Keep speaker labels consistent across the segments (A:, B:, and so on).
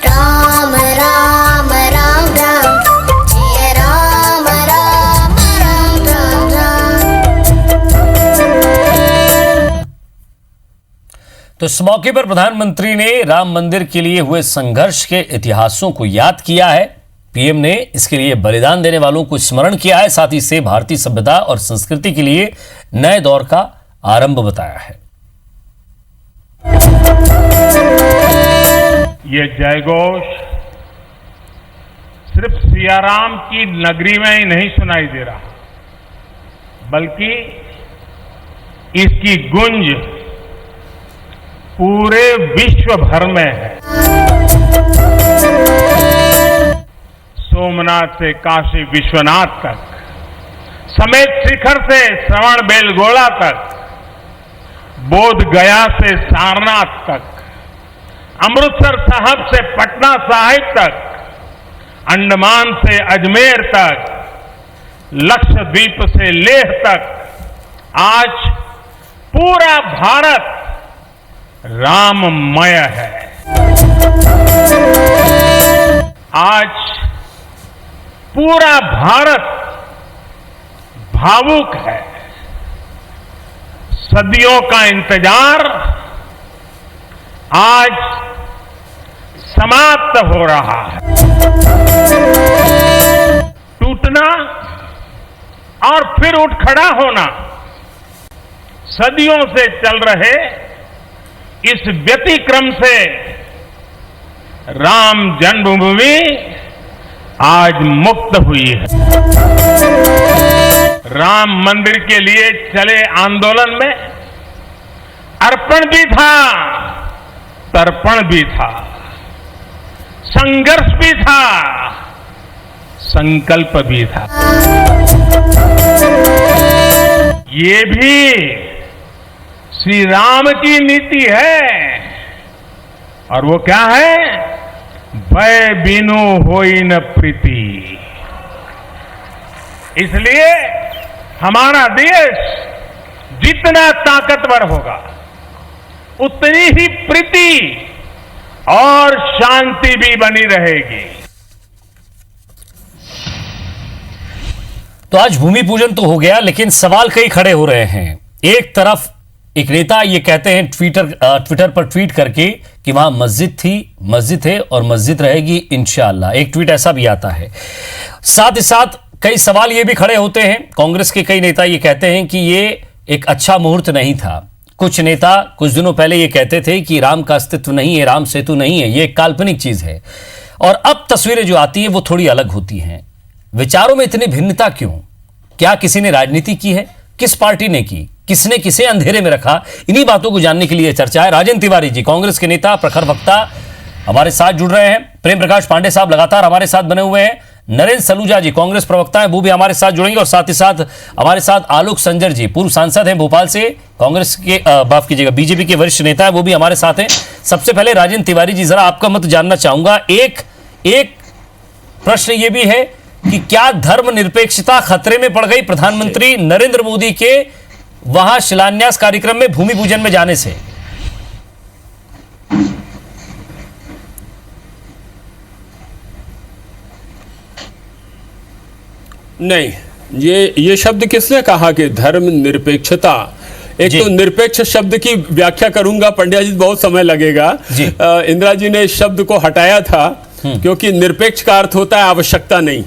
A: राम राम राम राम, जय राम राम राम राम राम।
B: तो इस मौके पर प्रधानमंत्री ने राम मंदिर के लिए हुए संघर्ष के इतिहासों को याद किया है। पीएम ने इसके लिए बलिदान देने वालों को स्मरण किया है, साथ ही इसे भारतीय सभ्यता और संस्कृति के लिए नए दौर का आरंभ बताया है।
C: ये जयघोष सिर्फ सियाराम की नगरी में ही नहीं सुनाई दे रहा, बल्कि इसकी गूंज पूरे विश्व भर में है। सोमनाथ से काशी विश्वनाथ तक, समेत शिखर से श्रवण बेलगोला तक, बोध गया से सारनाथ तक, अमृतसर साहब से पटना साहिब तक, अंडमान से अजमेर तक, लक्षद्वीप से लेह तक, आज पूरा भारत राममय है। आज पूरा भारत भावुक है। सदियों का इंतजार आज समाप्त हो रहा है। टूटना और फिर उठ खड़ा होना, सदियों से चल रहे इस व्यतिक्रम से राम जन्मभूमि आज मुक्त हुई है। राम मंदिर के लिए चले आंदोलन में अर्पण भी था, तर्पण भी था, संघर्ष भी था, संकल्प भी था। ये भी श्री राम की नीति है, और वो क्या है? भय बिनु होई न प्रीति। इसलिए हमारा देश जितना ताकतवर होगा, उतनी ही प्रीति और शांति भी बनी रहेगी।
B: तो आज भूमि पूजन तो हो गया, लेकिन सवाल कई खड़े हो रहे हैं। एक तरफ एक नेता ये कहते हैं ट्विटर पर ट्वीट करके कि वहां मस्जिद है और मस्जिद रहेगी इंशाअल्लाह। एक ट्वीट ऐसा भी आता है। साथ ही साथ कई सवाल ये भी खड़े होते हैं। कांग्रेस के कई नेता ये कहते हैं कि ये एक अच्छा मुहूर्त नहीं था। कुछ नेता कुछ दिनों पहले ये कहते थे कि राम का अस्तित्व नहीं है, राम सेतु नहीं है, ये एक काल्पनिक चीज है। और अब तस्वीरें जो आती है वो थोड़ी अलग होती हैं। विचारों में इतनी भिन्नता क्यों? क्या किसी ने राजनीति की है? किस पार्टी ने की? किसने किसे अंधेरे में रखा? इन्हीं बातों को जानने के लिए चर्चा है। राजन तिवारी जी, कांग्रेस के नेता, प्रखर वक्ता, हमारे साथ जुड़ रहे हैं। प्रेम प्रकाश पांडे साहब लगातार हमारे साथ बने हुए हैं। नरेंद्र सलूजा जी, कांग्रेस प्रवक्ता हैं, वो भी हमारे साथ जुड़ेंगे। और साथ ही साथ हमारे साथ आलोक संजर जी, पूर्व सांसद हैं भोपाल से, कांग्रेस के माफ कीजिएगा बीजेपी के वरिष्ठ नेता है, वो भी हमारे साथ हैं। सबसे पहले राजन तिवारी जी, जरा आपका मत जानना चाहूंगा। एक प्रश्न ये भी है कि क्या धर्मनिरपेक्षता खतरे में पड़ गई प्रधानमंत्री नरेंद्र मोदी के वहां शिलान्यास कार्यक्रम में भूमि पूजन में जाने से?
D: नहीं, ये शब्द किसने कहा कि धर्मनिरपेक्षता? एक तो निरपेक्ष शब्द की व्याख्या करूंगा, पंड्या जी बहुत समय लगेगा। इंदिरा जी ने इस शब्द को हटाया था क्योंकि निरपेक्ष का अर्थ होता है आवश्यकता नहीं।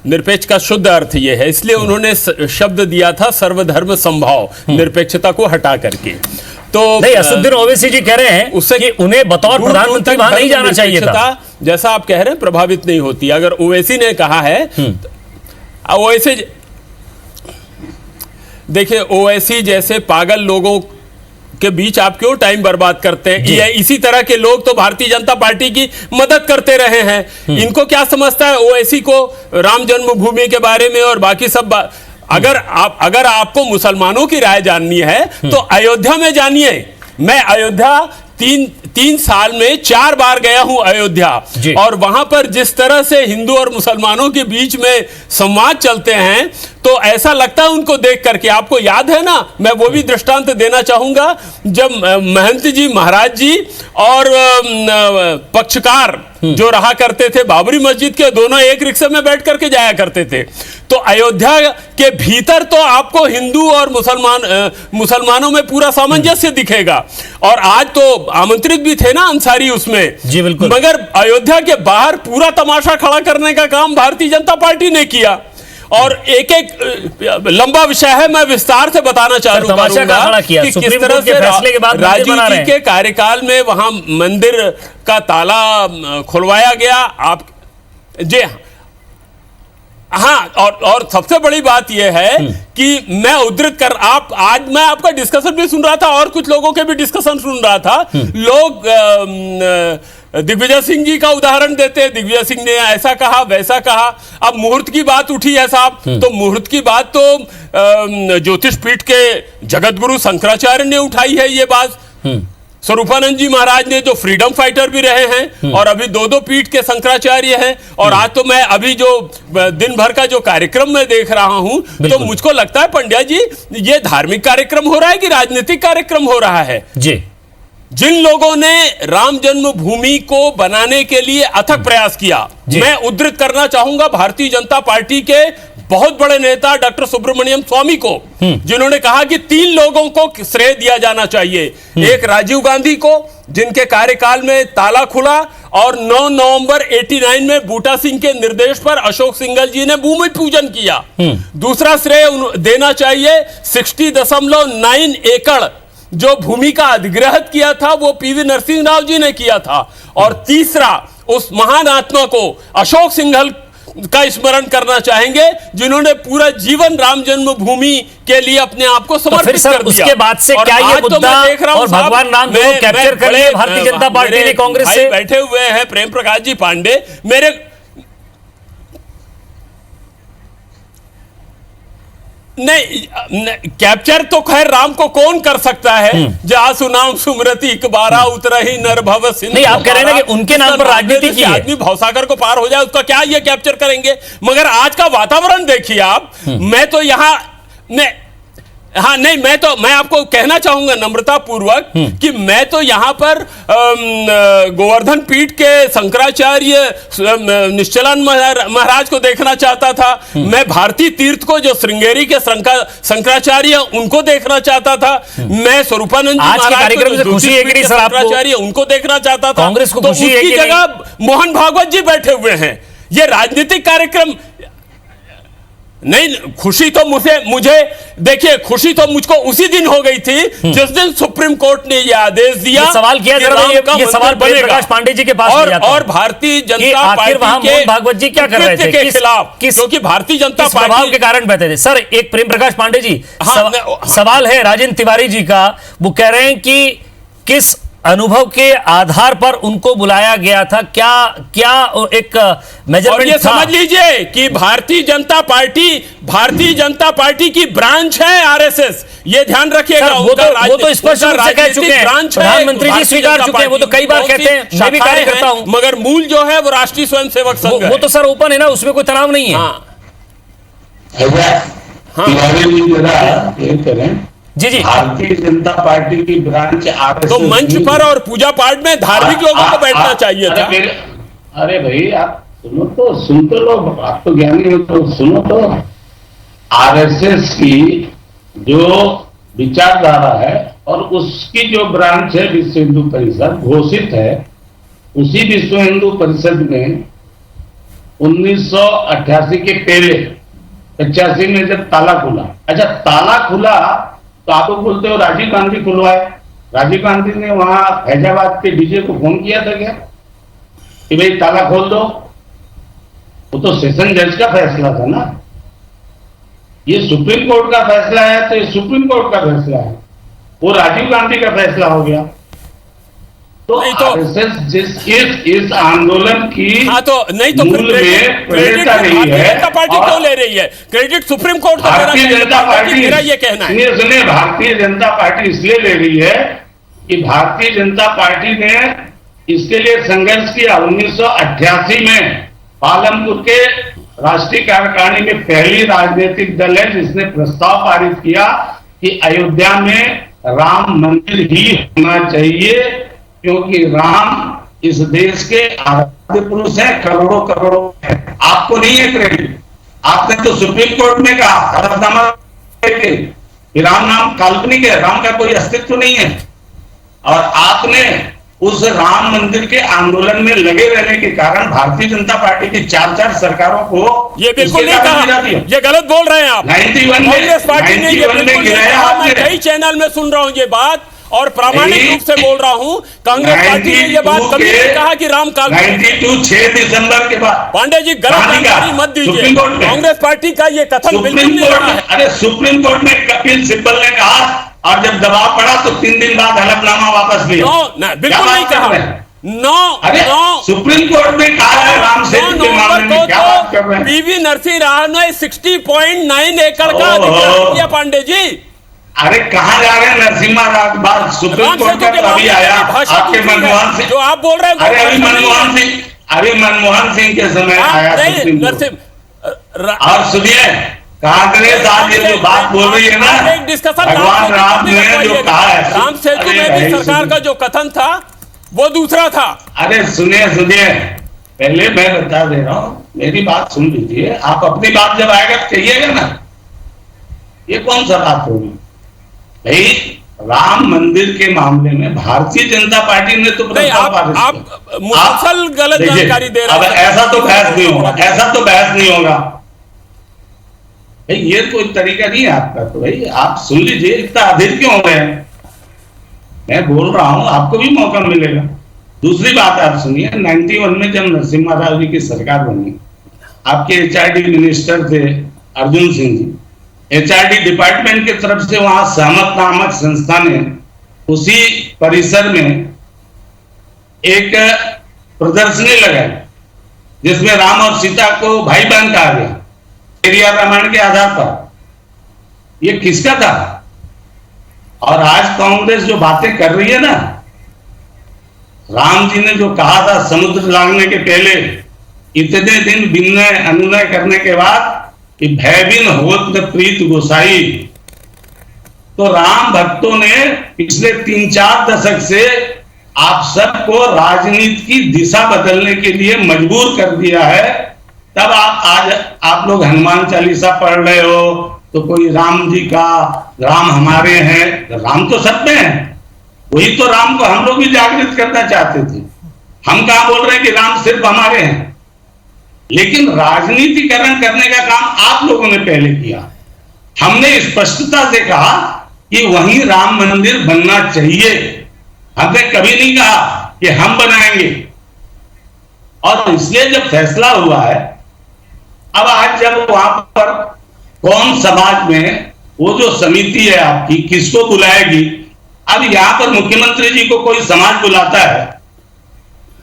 D: निरपेक्ष का शुद्ध अर्थ यह है, इसलिए उन्होंने शब्द दिया था सर्वधर्म संभाव, निरपेक्षता को हटा करके। तो
B: नहीं, असदुद्दीन ओवैसी जी कह रहे हैं उससे कि उन्हें बतौर प्रधानमंत्री वहां नहीं जाना चाहिए था।
D: जैसा आप कह रहे हैं प्रभावित नहीं होती। अगर ओवैसी ने कहा है, ओवैसी देखिए, ओवैसी जैसे पागल लोगों के बीच आप क्यों टाइम बर्बाद करते हैं? ये इसी तरह के लोग तो भारतीय जनता पार्टी की मदद करते रहे हैं। इनको क्या समझता है ओवैसी को राम जन्मभूमि के बारे में और बाकी सब अगर आपको मुसलमानों की राय जाननी है तो अयोध्या में जानिए। मैं अयोध्या तीन साल में 4 बार गया हूं अयोध्या, और वहां पर जिस तरह से हिंदू और मुसलमानों के बीच में संवाद चलते हैं, तो ऐसा लगता है उनको देख करके। आपको याद है ना, मैं वो भी दृष्टांत देना चाहूंगा, जब महंत जी महाराज जी और पक्षकार जो रहा करते थे बाबरी मस्जिद के, दोनों एक रिक्शे में बैठ करके जाया करते थे। तो अयोध्या के भीतर तो आपको हिंदू और मुसलमानों में पूरा सामंजस्य दिखेगा, और आज तो आमंत्रित भी थे ना अंसारी उसमें।
B: जी बिल्कुल।
D: मगर अयोध्या के बाहर पूरा तमाशा खड़ा करने का काम भारतीय जनता पार्टी ने किया, और एक एक लंबा विषय है, मैं विस्तार से बताना चाहूंगा कि किस तरह से राजीव जी के कार्यकाल में वहां मंदिर का ताला खुलवाया गया। आप जी हाँ, और सबसे बड़ी बात यह है कि मैं उद्धृत कर आज मैं आपका डिस्कशन भी सुन रहा था और कुछ लोगों के भी डिस्कशन सुन रहा था। लोग दिग्विजय सिंह जी का उदाहरण देते हैं, दिग्विजय सिंह ने ऐसा कहा वैसा कहा। अब मुहूर्त की बात उठी है साहब, तो मुहूर्त की बात तो ज्योतिष पीठ के जगत गुरु शंकराचार्य ने उठाई है ये बात। स्वरूपानंद जी महाराज ने, जो फ्रीडम फाइटर भी रहे हैं और अभी 2 पीठ के शंकराचार्य हैं, और आज तो मैं अभी जो दिन भर का जो कार्यक्रम मैं देख रहा हूं, तो मुझको लगता है पंड्या जी ये धार्मिक कार्यक्रम हो रहा है कि राजनीतिक कार्यक्रम हो रहा है।
B: जी,
D: जिन लोगों ने राम जन्मभूमि को बनाने के लिए अथक प्रयास किया, मैं उद्धृत करना चाहूंगा भारतीय जनता पार्टी के बहुत बड़े नेता डॉक्टर सुब्रमण्यम स्वामी को, जिन्होंने कहा कि 3 लोगों को श्रेय दिया जाना चाहिए। एक राजीव गांधी को, जिनके कार्यकाल में ताला खुला, और 9 नवंबर 89 में बूटा सिंह के निर्देश पर अशोक सिंघल जी ने भूमि पूजन किया। दूसरा श्रेय देना चाहिए 60.9 एकड़ जो भूमि का अधिग्रहण किया था, वो पीवी नरसिंह राव जी ने किया था। और तीसरा उस महान आत्मा को अशोक सिंघल का स्मरण करना चाहेंगे, जिन्होंने पूरा जीवन राम जन्मभूमि के लिए अपने आप को समर्पित कर दिया।
B: उसके बाद से क्या ये मुद्दा और भगवान राम को कैप्चर कर लिया भारतीय जनता पार्टी ने कांग्रेस से?
D: बैठे हुए हैं प्रेम प्रकाश जी पांडे, मेरे नहीं, कैप्चर तो खैर राम को कौन कर सकता है। जा सुनाम सुमरति एक बारा उतरही नर भव सिंधु।
B: नहीं, आप कह रहे हैं ना कि उनके नाम पर राजनीति की है।
D: आदमी भवसागर को पार हो जाए, उसका क्या ये कैप्चर करेंगे? मगर आज का वातावरण देखिए आप। मैं तो यहाँ मैं आपको कहना चाहूंगा नम्रता पूर्वक कि मैं तो यहां पर गोवर्धन पीठ के शंकराचार्य निश्चलान महाराज को देखना चाहता था। मैं भारतीय तीर्थ को, जो श्रृंगेरी के शंकराचार्य उनको देखना चाहता था। मैं स्वरूपानंद महाराज को, शंकराचार्य उनको देखना चाहता था।
B: कांग्रेस को
D: तो
B: खुशी है
D: उसकी जगह मोहन भागवत जी बैठे हुए हैं। ये राजनीतिक कार्यक्रम नहीं। खुशी तो मुझे देखिए, खुशी तो मुझको उसी दिन हो गई थी जिस दिन सुप्रीम कोर्ट ने यह आदेश दिया।
B: सवाल किया ये सवाल प्रकाश पांडे जी के पास
D: और भारतीय जनता पार्टी के
B: भागवत जी क्या कर रहे थे
D: के खिलाफ, क्योंकि भारतीय जनता पार्टी
B: के कारण बैठे थे। सर, एक प्रेम प्रकाश पांडे जी, सवाल है राजेंद्र तिवारी जी का। वो कह रहे हैं कि किस अनुभव के आधार पर उनको बुलाया गया था, क्या एक मेजरमेंट था?
D: समझ लीजिए कि भारतीय जनता पार्टी की ब्रांच है आरएसएस, ये ध्यान रखिएगा।
B: वो तो स्पष्ट रूप से कह चुके हैं, प्रधानमंत्री जी स्वीकार चुके हैं, वो तो कई बार कहते हैं, मैं भी कार्य करता हूं।
D: मगर मूल जो है वो राष्ट्रीय स्वयंसेवक संघ है।
B: वो तो सर ओपन है ना, उसमें कोई तनाव नहीं है। जी जी,
E: भारतीय जनता पार्टी की ब्रांच आरएसएस
D: तो मंच पर और पूजा पाठ में धार्मिक लोगों को बैठना चाहिए था।
E: अरे भाई, आप सुनो तो, सुन तो लो, आप तो ज्ञानी हो तो सुनो तो। आरएसएस की जो विचारधारा है और उसकी जो ब्रांच है विश्व हिंदू परिषद घोषित है, उसी विश्व हिंदू परिषद में 1988 के पहले 85 में जब ताला खुला, अच्छा ताला खुला तो आप लोग बोलते हो राजीव गांधी खुलवाए। राजीव गांधी ने वहां हैदराबाद के डीजे को फोन किया था क्या कि भाई ताला खोल दो? वो तो सेशन जज का फैसला था ना, ये सुप्रीम कोर्ट का फैसला है, तो ये सुप्रीम कोर्ट का फैसला है, वो राजीव गांधी का फैसला हो गया। तो आरएसएस इस आंदोलन की मूल में प्रेरित रही है।
D: पार्टी क्यों ले रही है credit? Supreme court
E: Bharatiya Janata party,
D: मेरा ये कहना है।
E: सुनिए, भारतीय जनता पार्टी इसलिए ले रही है कि भारतीय जनता पार्टी ने इसके लिए संघर्ष किया। 1988 में पालमपुर के राष्ट्रीय कार्यकारिणी में पहली राजनीतिक दल है जिसने प्रस्ताव पारित किया कि अयोध्या में राम मंदिर ही होना चाहिए, क्योंकि राम इस देश के आराध्य पुरुष हैं, करोड़ों करोड़ों हैं। आपको नहीं है क्रेडिट, आपने तो सुप्रीम कोर्ट में कहा हलफनामा कि राम नाम काल्पनिक है, राम का कोई अस्तित्व नहीं है, और आपने उस राम मंदिर के आंदोलन में लगे रहने के कारण भारतीय जनता पार्टी की 4 सरकारों को
D: ये बिल्कुल नहीं कहा, ये गलत बोल रहे हैं आप।
E: 91 में
D: कांग्रेस पार्टी ने ये बिल्कुल नहीं कहा। मैं कई चैनल में सुन रहा हूं ये बात और प्रामाणिक रूप से बोल रहा हूं, कांग्रेस पार्टी ने ये बात कभी नहीं कहा कि राम काल्पनिक।
E: 6 दिसंबर के बाद
D: पांडे जी गलत जानकारी मत दीजिए, कांग्रेस पार्टी का ये कथन बिल्कुल नहीं रहा है।
E: अरे सुप्रीम कोर्ट में कपिल सिब्बल ने कहा, और जब दबाव पड़ा तो 3 दिन बाद हलफनामा वापस लिया।
D: बिल्कुल नहीं कहा।
E: अरे सुप्रीम कोर्ट ने कहा है राम सेतु के मामले में, क्या बात कर रहे हैं?
D: पीवी नरसिंह राव ने 60.9 एकड़ का अधिग्रहण किया पांडे जी।
E: अरे कहाँ जा रहे हैं नरसिम्हा राव? बात सुप्रीम कोर्ट का अभी आया आपके मनमोहन सिंह,
D: जो आप बोल रहे हैं।
E: अरे अभी मनमोहन सिंह के समय आया सुप्रीम कोर्ट। और सुनिए, कांग्रेस आज ये जो बात बोल रही है ना, भगवान राम ने जो कहा है,
D: राम सेतु में भी सरकार का जो कथन था वो दूसरा था।
E: अरे सुनिए, पहले मैं बता दे रहा हूँ, मेरी बात सुन लीजिए। आप अपनी बात जब आएगा तो कहिएगा ना, ये कौन सा बात होगी भाई? राम मंदिर के मामले में भारतीय जनता पार्टी ने तो
D: आप मुसलसल गलत जानकारी दे रहे हैं।
E: ऐसा तो बहस नहीं होगा, भाई ये कोई तरीका नहीं है आपका। तो भाई आप सुन लीजिए, इतना अधीर क्यों हो रहे हैं? मैं बोल रहा हूं, आपको भी मौका मिलेगा। दूसरी बात आप सुनिए, 91 में जब नरसिम्हा राव जी की सरकार बनी, आपके HRD मिनिस्टर थे अर्जुन सिंह जी। HRD डिपार्टमेंट की तरफ से वहां सहमत नामक संस्था ने उसी परिसर में एक प्रदर्शनी लगाई जिसमें राम और सीता को भाई बहन कहा गया पेरियार रामायण के आधार पर। ये किसका था? और आज कांग्रेस जो बातें कर रही है ना, राम जी ने जो कहा था समुद्र लागने के पहले, इतने दिन विनय अनुनय करने के बाद कि भयबिन होत न प्रीत गोसाई, तो राम भक्तों ने पिछले 3-4 दशक से आप सबको राजनीति की दिशा बदलने के लिए मजबूर कर दिया है। तब आज आप लोग हनुमान चालीसा पढ़ रहे हो तो कोई राम जी का, राम हमारे हैं, राम तो सब में है। वही तो राम को हम लोग भी जागृत करना चाहते थे। हम कहा बोल रहे हैं कि राम सिर्फ हमारे हैं, लेकिन राजनीतिकरण करने का काम आप लोगों ने पहले किया। हमने स्पष्टता से कहा कि वहीं राम मंदिर बनना चाहिए। हमने कभी नहीं कहा कि हम बनाएंगे, और इसलिए जब फैसला हुआ है, अब आज जब वहां पर कौन समाज में वो जो समिति है आपकी किसको बुलाएगी? अब यहां पर मुख्यमंत्री जी को कोई समाज बुलाता है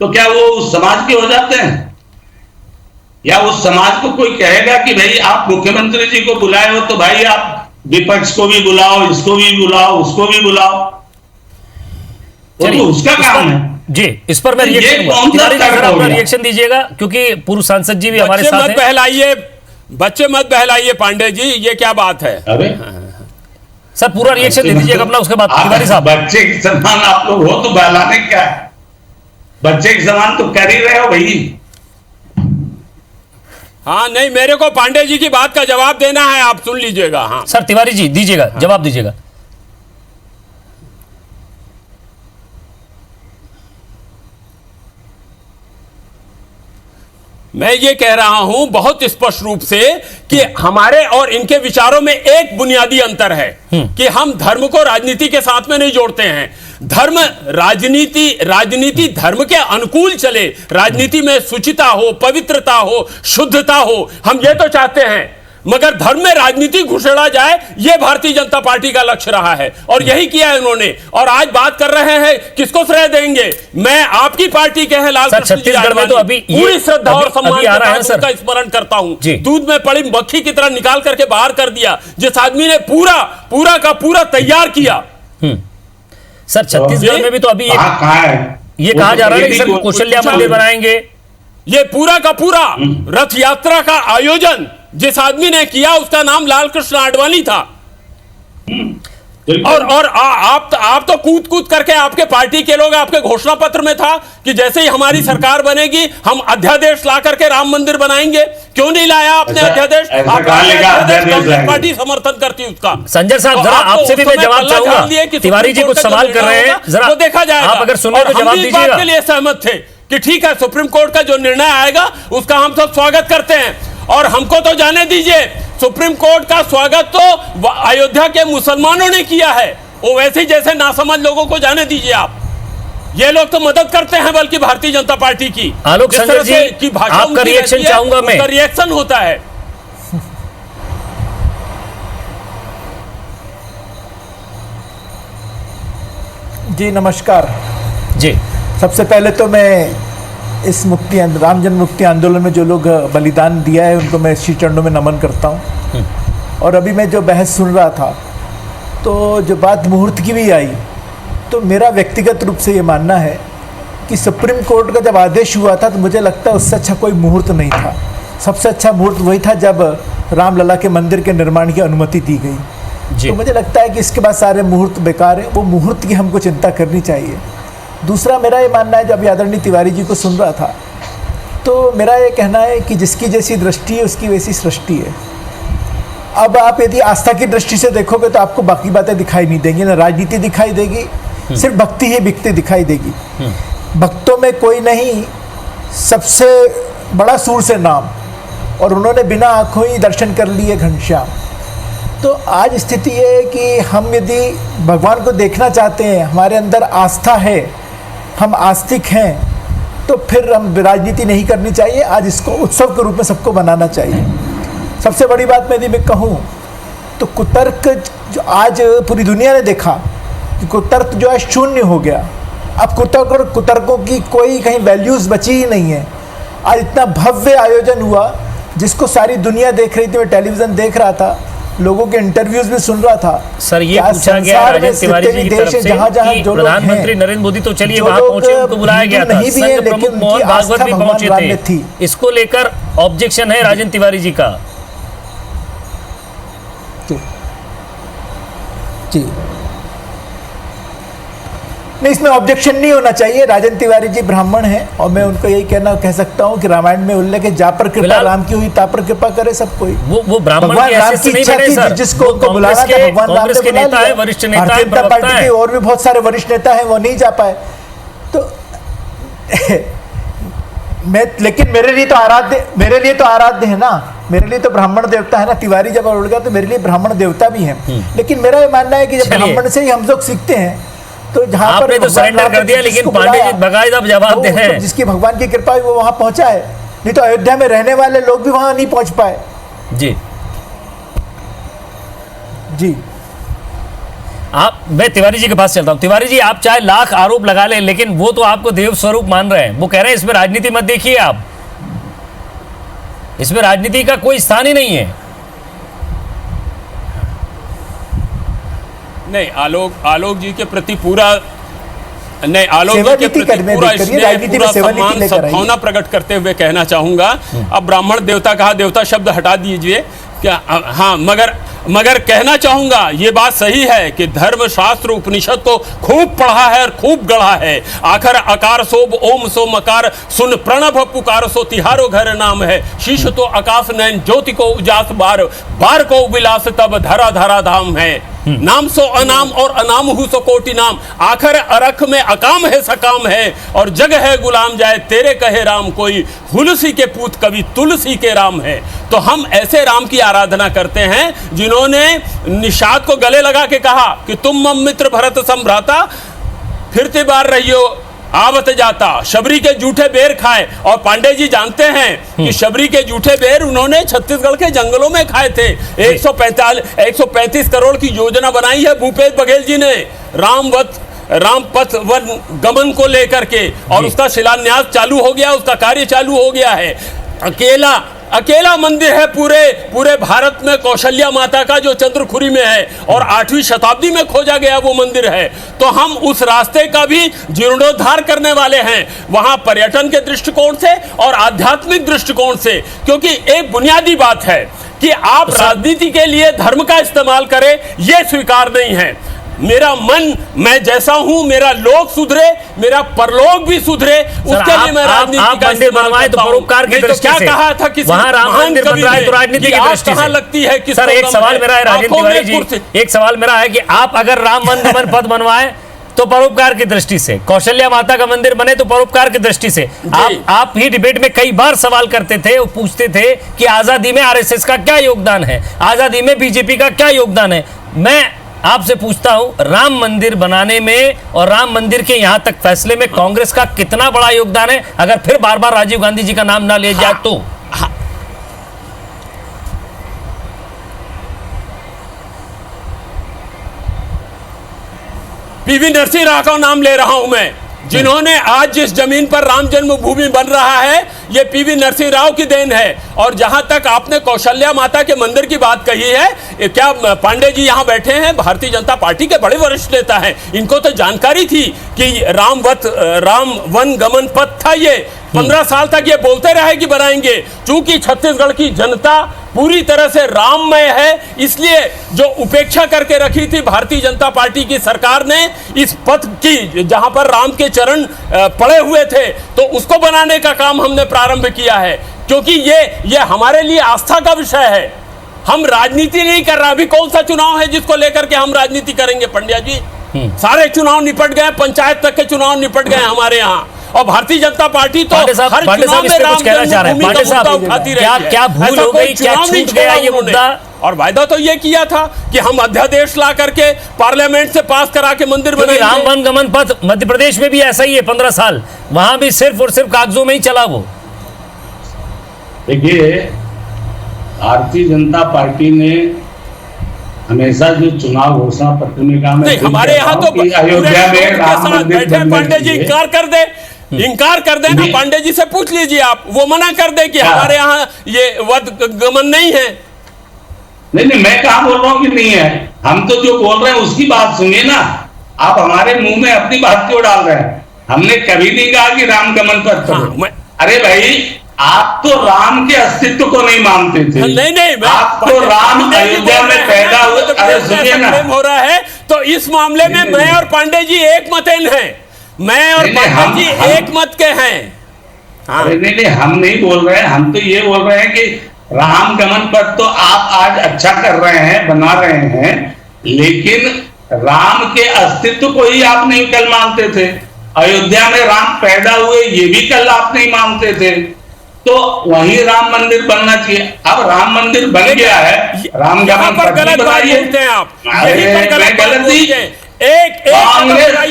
E: तो क्या वो उस समाज के हो जाते हैं? या उस समाज को कोई कहेगा कि भाई आप मुख्यमंत्री जी को बुलाए हो तो भाई आप विपक्ष को भी बुलाओ, इसको भी बुलाओ, उसको भी बुलाओ? वो तो उसका काम है
B: जी। इस पर मैं रिएक्शन दीजिएगा, क्योंकि पूर्व सांसद जी भी हमारे साथ हैं।
D: बच्चे मत बहलाइए पांडे जी, ये क्या बात है?
E: अरे
B: सर पूरा रिएक्शन दे दीजिएगा अपना, उसके बाद तिवारी साहब।
E: बच्चे के समान आप लोग हो तो बहलाने क्या है? बच्चे के समान तो कर ही रहे हो भाई।
D: हाँ नहीं, मेरे को पांडे जी की बात का जवाब देना है, आप सुन लीजिएगा। हाँ
B: सर तिवारी जी दीजिएगा, जवाब दीजिएगा।
D: मैं ये कह रहा हूं बहुत स्पष्ट रूप से कि हमारे और इनके विचारों में एक बुनियादी अंतर है कि हम धर्म को राजनीति के साथ में नहीं जोड़ते हैं। धर्म राजनीति धर्म के अनुकूल चले, राजनीति में शुचिता हो, पवित्रता हो, शुद्धता हो, हम ये तो चाहते हैं, मगर धर्म में राजनीति घुसेड़ा जाए, यह भारतीय जनता पार्टी का लक्ष्य रहा है और यही किया है उन्होंने। और आज बात कर रहे हैं किसको श्रेय देंगे? मैं आपकी पार्टी के हैं लाल
B: छत्तीसगढ़ में तो अभी
D: पूरी श्रद्धा और सम्मान
B: आ रहा है सर
D: का स्मरण करता हूं। दूध में पड़ी मक्खी की तरह निकाल करके बाहर कर दिया जिस आदमी ने पूरा का पूरा तैयार किया।
B: सर छत्तीसगढ़ में भी तो अभी
E: कहाँ है
B: ये कहा जा रहा है कि सर कौशल्या मंदिर बनाएंगे।
D: ये पूरा का पूरा रथ यात्रा का आयोजन जिस आदमी ने किया उसका नाम लाल कृष्ण आडवाणी था। और आप तो कूद कूद करके, आपके पार्टी के लोग, आपके घोषणा पत्र में था कि जैसे ही हमारी सरकार बनेगी हम अध्यादेश ला करके राम मंदिर बनाएंगे। क्यों नहीं लाया आपने अध्यादेश? कांग्रेस पार्टी समर्थन करती उसका।
B: संजय साहब जरा आपसे भी मैं जवाब चाहूंगा, तिवारी जी कुछ सवाल कर रहे हैं, जरा
D: वो देखा जाएगा।
B: आप अगर सुन रहे तो जवाब दीजिएगा।
D: के लिए सहमत थे कि ठीक है सुप्रीम कोर्ट का जो निर्णय आएगा उसका हम सब स्वागत करते हैं, और हमको तो जाने दीजिए सुप्रीम कोर्ट का स्वागत तो अयोध्या के मुसलमानों ने किया है, वो वैसे ही जैसे नासमझ लोगों को जाने दीजिए आप। ये लोग तो मदद करते हैं बल्कि भारतीय जनता पार्टी की।
B: आलोक संजय जी
D: की भाषा
B: आपका रिएक्शन चाहूंगा मैं।
D: उसका रिएक्शन होता है।
F: जी नमस्कार
B: जी।
F: सबसे पहले तो मैं इस राम जन्म मुक्ति आंदोलन में जो लोग बलिदान दिया है उनको मैं श्री चरणों में नमन करता हूँ। और अभी मैं जो बहस सुन रहा था तो जो बात मुहूर्त की भी आई, तो मेरा व्यक्तिगत रूप से ये मानना है कि सुप्रीम कोर्ट का जब आदेश हुआ था तो मुझे लगता है उससे अच्छा कोई मुहूर्त नहीं था। सबसे अच्छा मुहूर्त वही था जब रामलला के मंदिर के निर्माण की अनुमति दी गई। तो मुझे लगता है कि इसके बाद सारे मुहूर्त बेकार है, वो मुहूर्त की हमको चिंता करनी चाहिए। दूसरा मेरा ये मानना है, जब आदरणीय तिवारी जी को सुन रहा था तो मेरा ये कहना है कि जिसकी जैसी दृष्टि है उसकी वैसी सृष्टि है। अब आप यदि आस्था की दृष्टि से देखोगे तो आपको बाकी बातें दिखाई नहीं देंगी, ना राजनीति दिखाई देगी, सिर्फ भक्ति ही बिकती दिखाई देगी। भक्तों में कोई नहीं, सबसे बड़ा सूर से नाम, और उन्होंने बिना आंखों ही दर्शन कर लिए घनश्याम। तो आज स्थिति ये है कि हम यदि भगवान को देखना चाहते हैं, हमारे अंदर आस्था है, हम आस्तिक हैं, तो फिर हम राजनीति नहीं करनी चाहिए। आज इसको उत्सव के रूप में सबको बनाना चाहिए। सबसे बड़ी बात मैं यदि मैं कहूँ तो कुतर्क जो आज पूरी दुनिया ने देखा कि कुतर्क जो है शून्य हो गया। अब कुतर्कों की कोई कहीं वैल्यूज़ बची ही नहीं है। आज इतना भव्य आयोजन हुआ जिसको सारी दुनिया देख रही थी, मैं टेलीविज़न देख रहा था, लोगों के इंटरव्यूज में सुन रहा था।
B: सर ये पूछा गया राजन तिवारी जी की तरफ से कि प्रधानमंत्री नरेंद्र मोदी तो चलिए वहां पहुंचे, उनको बुलाया गया था, संघ प्रमुख मोहन भागवत भी पहुंचे थे, इसको लेकर ऑब्जेक्शन है राजन तिवारी जी का।
F: जी नहीं, इसमें ऑब्जेक्शन नहीं होना चाहिए। राजन तिवारी जी ब्राह्मण हैं और मैं उनको यही कह सकता हूं कि रामायण में उल्लेख है, जा पर कृपा राम की हुई ता पर कृपा करे सब कोई।
B: वो ब्राह्मण की राम की इच्छा थी जिसको उनको बुलाना था, भगवान राम ने बुला लिया। वरिष्ठ नेता भारतीय जनता पार्टी के और भी बहुत सारे वरिष्ठ नेता हैं, वो नहीं जा पाए। तो लेकिन मेरे लिए तो आराध्य है ना, मेरे लिए तो ब्राह्मण देवता है ना। तिवारी जब उड़ गया तो मेरे लिए ब्राह्मण देवता भी है। लेकिन मेरा ये मानना है कि जब ब्राह्मण से ही हम लोग सीखते हैं तो जहाँ आपने तो सरेंडर कर दिया, लेकिन पांडे जी बाकायदा जवाब दे हैं।
F: जिसकी भगवान की कृपा वो वहां पहुंचा है, नहीं तो अयोध्या में रहने वाले लोग भी वहां नहीं पहुंच पाए।
B: जी
F: जी
B: मैं तिवारी जी के पास चलता हूं। तिवारी जी, आप चाहे लाख आरोप लगा लें, लेकिन वो तो आपको देव स्वरूप मान रहे हैं। वो कह रहे हैं इसमें राजनीति मत देखिए, आप इसमें राजनीति का कोई स्थान ही नहीं है।
D: नहीं, आलोक जी के प्रति पूरा नहीं, आलोक जी के प्रति पूरा सम्मान सद्भावना प्रकट करते हुए कहना चाहूंगा, अब ब्राह्मण देवता कहा, देवता शब्द हटा दीजिए क्या। हाँ, मगर कहना चाहूंगा ये बात सही है कि धर्म शास्त्र उपनिषद को खूब पढ़ा है और खूब गढ़ा है। आखिर आकार सोब ओम सो मकार, सुन प्रणव पुकार सो तिहारो घर नाम है। शीश तो आकाश नयन ज्योति को उजास बार, बार को विलास तब धरा धरा धाम है। नाम सो अनाम और अनाम हु सो कोटि नाम, आखिर अरख में अकाम है सकाम है, और जग है गुलाम जाए तेरे कहे राम, कोई हुलसी के पूत कवि तुलसी के राम है। तो हम ऐसे राम की आराधना करते हैं जिन्होंने निषाद को गले लगा के कहा कि तुम मम मित्र भरत संभ्राता, फिरते बार रहियो आवत जाता, शबरी के जूठे बेर खाए। और पांडे जी जानते हैं कि शबरी के जूठे बेर उन्होंने छत्तीसगढ़ के जंगलों में खाए थे। 135 करोड़ की योजना बनाई है भूपेश बघेल जी ने राम पथ वन गमन को लेकर के, और उसका शिलान्यास चालू हो गया, उसका कार्य चालू हो गया है। अकेला मंदिर है पूरे भारत में, कौशल्या माता का, जो चंद्रखुरी में है और 8वीं शताब्दी में खोजा गया वो मंदिर है। तो हम उस रास्ते का भी जीर्णोद्धार करने वाले हैं, वहां पर्यटन के दृष्टिकोण से और आध्यात्मिक दृष्टिकोण से। क्योंकि एक बुनियादी बात है कि आप राजनीति के लिए धर्म का इस्तेमाल करें, यह स्वीकार नहीं है। मेरा मन, मैं जैसा हूं, मेरा लोग सुधरे, मेरा परलोक भी सुधरे, उसके लिए मैं राजनीति का इस्तेमाल
B: बनवाए तो परोपकार की दृष्टि से।
D: क्या कहा था किसी
B: वहां राम मंदिर बन रहा है तो राजनीति की दृष्टि से
D: लगती है कि
B: सर एक सवाल मेरा है राजेंद्र तिवारी जी, एक सवाल मेरा है कि आप अगर राम वन गमन पथ बनवाए तो परोपकार की दृष्टि से, कौशल्या माता का मंदिर बने तो परोपकार की दृष्टि से। आप ही डिबेट में कई बार सवाल करते थे और पूछते थे कि आजादी में आरएसएस का क्या योगदान है, आजादी में बीजेपी का क्या योगदान है। मैं आपसे पूछता हूं, राम मंदिर बनाने में और राम मंदिर के यहां तक फैसले में कांग्रेस का कितना बड़ा योगदान है, अगर फिर बार बार राजीव गांधी जी का नाम ना लिया जाए तो?
D: पीवी नरसिंह राव का नाम ले रहा हूं मैं, जिन्होंने आज जिस जमीन पर राम जन्मभूमि बन रहा है ये पीवी नरसिंह राव की देन है। और जहां तक आपने कौशल्या माता के मंदिर की बात कही है, क्या पांडे जी यहां बैठे हैं, भारतीय जनता पार्टी के बड़े वरिष्ठ नेता हैं, इनको तो जानकारी थी कि राम वन गमन पथ था। ये 15 साल तक ये बोलते रहे कि बनाएंगे। चूंकि छत्तीसगढ़ की जनता पूरी तरह से राममय है, इसलिए जो उपेक्षा करके रखी थी भारतीय जनता पार्टी की सरकार ने इस पथ की, जहां पर राम के चरण पड़े हुए थे, तो उसको बनाने का काम हमने प्रारंभ किया है। क्योंकि ये हमारे लिए आस्था का विषय है। हम राजनीति नहीं कर रहे। अभी कौन सा चुनाव है जिसको लेकर के हम राजनीति करेंगे पंड्या जी? सारे चुनाव निपट गए, पंचायत तक के चुनाव निपट गए हमारे यहाँ। और भारतीय जनता पार्टी तो हर चुनाव में राम जन्मभूमि का मुद्दा उठाती रही है।
B: क्या भूल हो गई, क्या छूट गया ये मुद्दा?
D: और वायदा तो ये किया था कि हम अध्यादेश ला करके पार्लियामेंट से पास करा के मंदिर बनाएंगे।
B: राम वन गमन पथ मध्य प्रदेश में भी ऐसा ही है, 15 साल वहां भी सिर्फ और सिर्फ कागजों में ही चला वो।
E: देखिए, भारतीय जनता पार्टी ने हमेशा जो चुनाव घोषणा पत्र में कहा,
D: नहीं हमारे यहाँ तो
E: अयोध्या में राम मंदिर
D: बैठे पांडे जी इंकार कर दे ना, पांडे जी से पूछ लीजिए आप, वो मना कर दे कि हमारे यहाँ ये वध गमन नहीं है।
E: नहीं, मैं कहाँ बोल रहा हूँ कि नहीं है, हम तो जो बोल रहे हैं उसकी बात सुनिए ना। आप हमारे मुंह में अपनी बात क्यों डाल रहे हैं? हमने कभी नहीं कहा कि राम गमन पर अरे भाई, आप तो राम के अस्तित्व को नहीं मानते थे।
D: नहीं,
E: आप तो राम अयोध्या में पैदा हुए। अरे सुनिए ना,
D: हो रहा है तो इस मामले में मैं और पांडे जी एक मतन हैं। मैं और पांडे जी एक मत के हैं।
E: नहीं, हम नहीं बोल रहे हैं। हम तो ये बोल रहे हैं कि राम गमन पर तो आप आज अच्छा कर रहे हैं, बना रहे हैं, लेकिन राम के अस्तित्व को ही आप नहीं कल मानते थे। अयोध्या में राम पैदा हुए ये भी कल आप नहीं मानते थे। तो वहीं राम मंदिर बनना चाहिए। अब राम मंदिर बन गया है, राम गमन पर गलत बात बोलते हैं आप। एक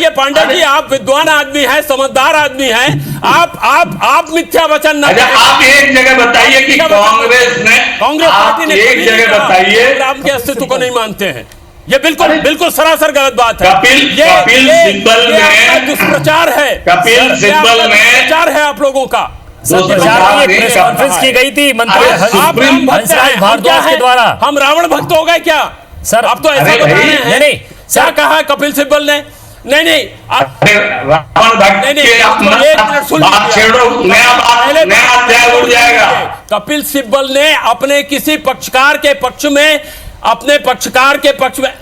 E: पांडे जी, आप विद्वान आदमी हैं, समझदार आदमी हैं, आप मिथ्या वचन न करें। आप एक जगह बताइए कि कांग्रेस
D: पार्टी ने
E: एक जगह बताइए
D: राम के अस्तित्व को नहीं मानते हैं। ये बिल्कुल सरासर गलत बात है।
E: कपिल सिब्बल में
D: दुष्प्रचार है,
E: कपिल सिब्बल में
D: प्रचार है आप लोगों का।
B: प्रेस कॉन्फ्रेंस की गई थी मंत्री हंसराज भारद्वाज के द्वारा।
D: हम रावण भक्त हो गए क्या सर? अब तो ऐसा
B: नहीं,
D: क्या कहा कपिल सिब्बल ने? नहीं,
E: रावण भक्त
D: कपिल सिब्बल ने अपने किसी पक्षकार के पक्ष में, अपने पक्षकार के पक्ष में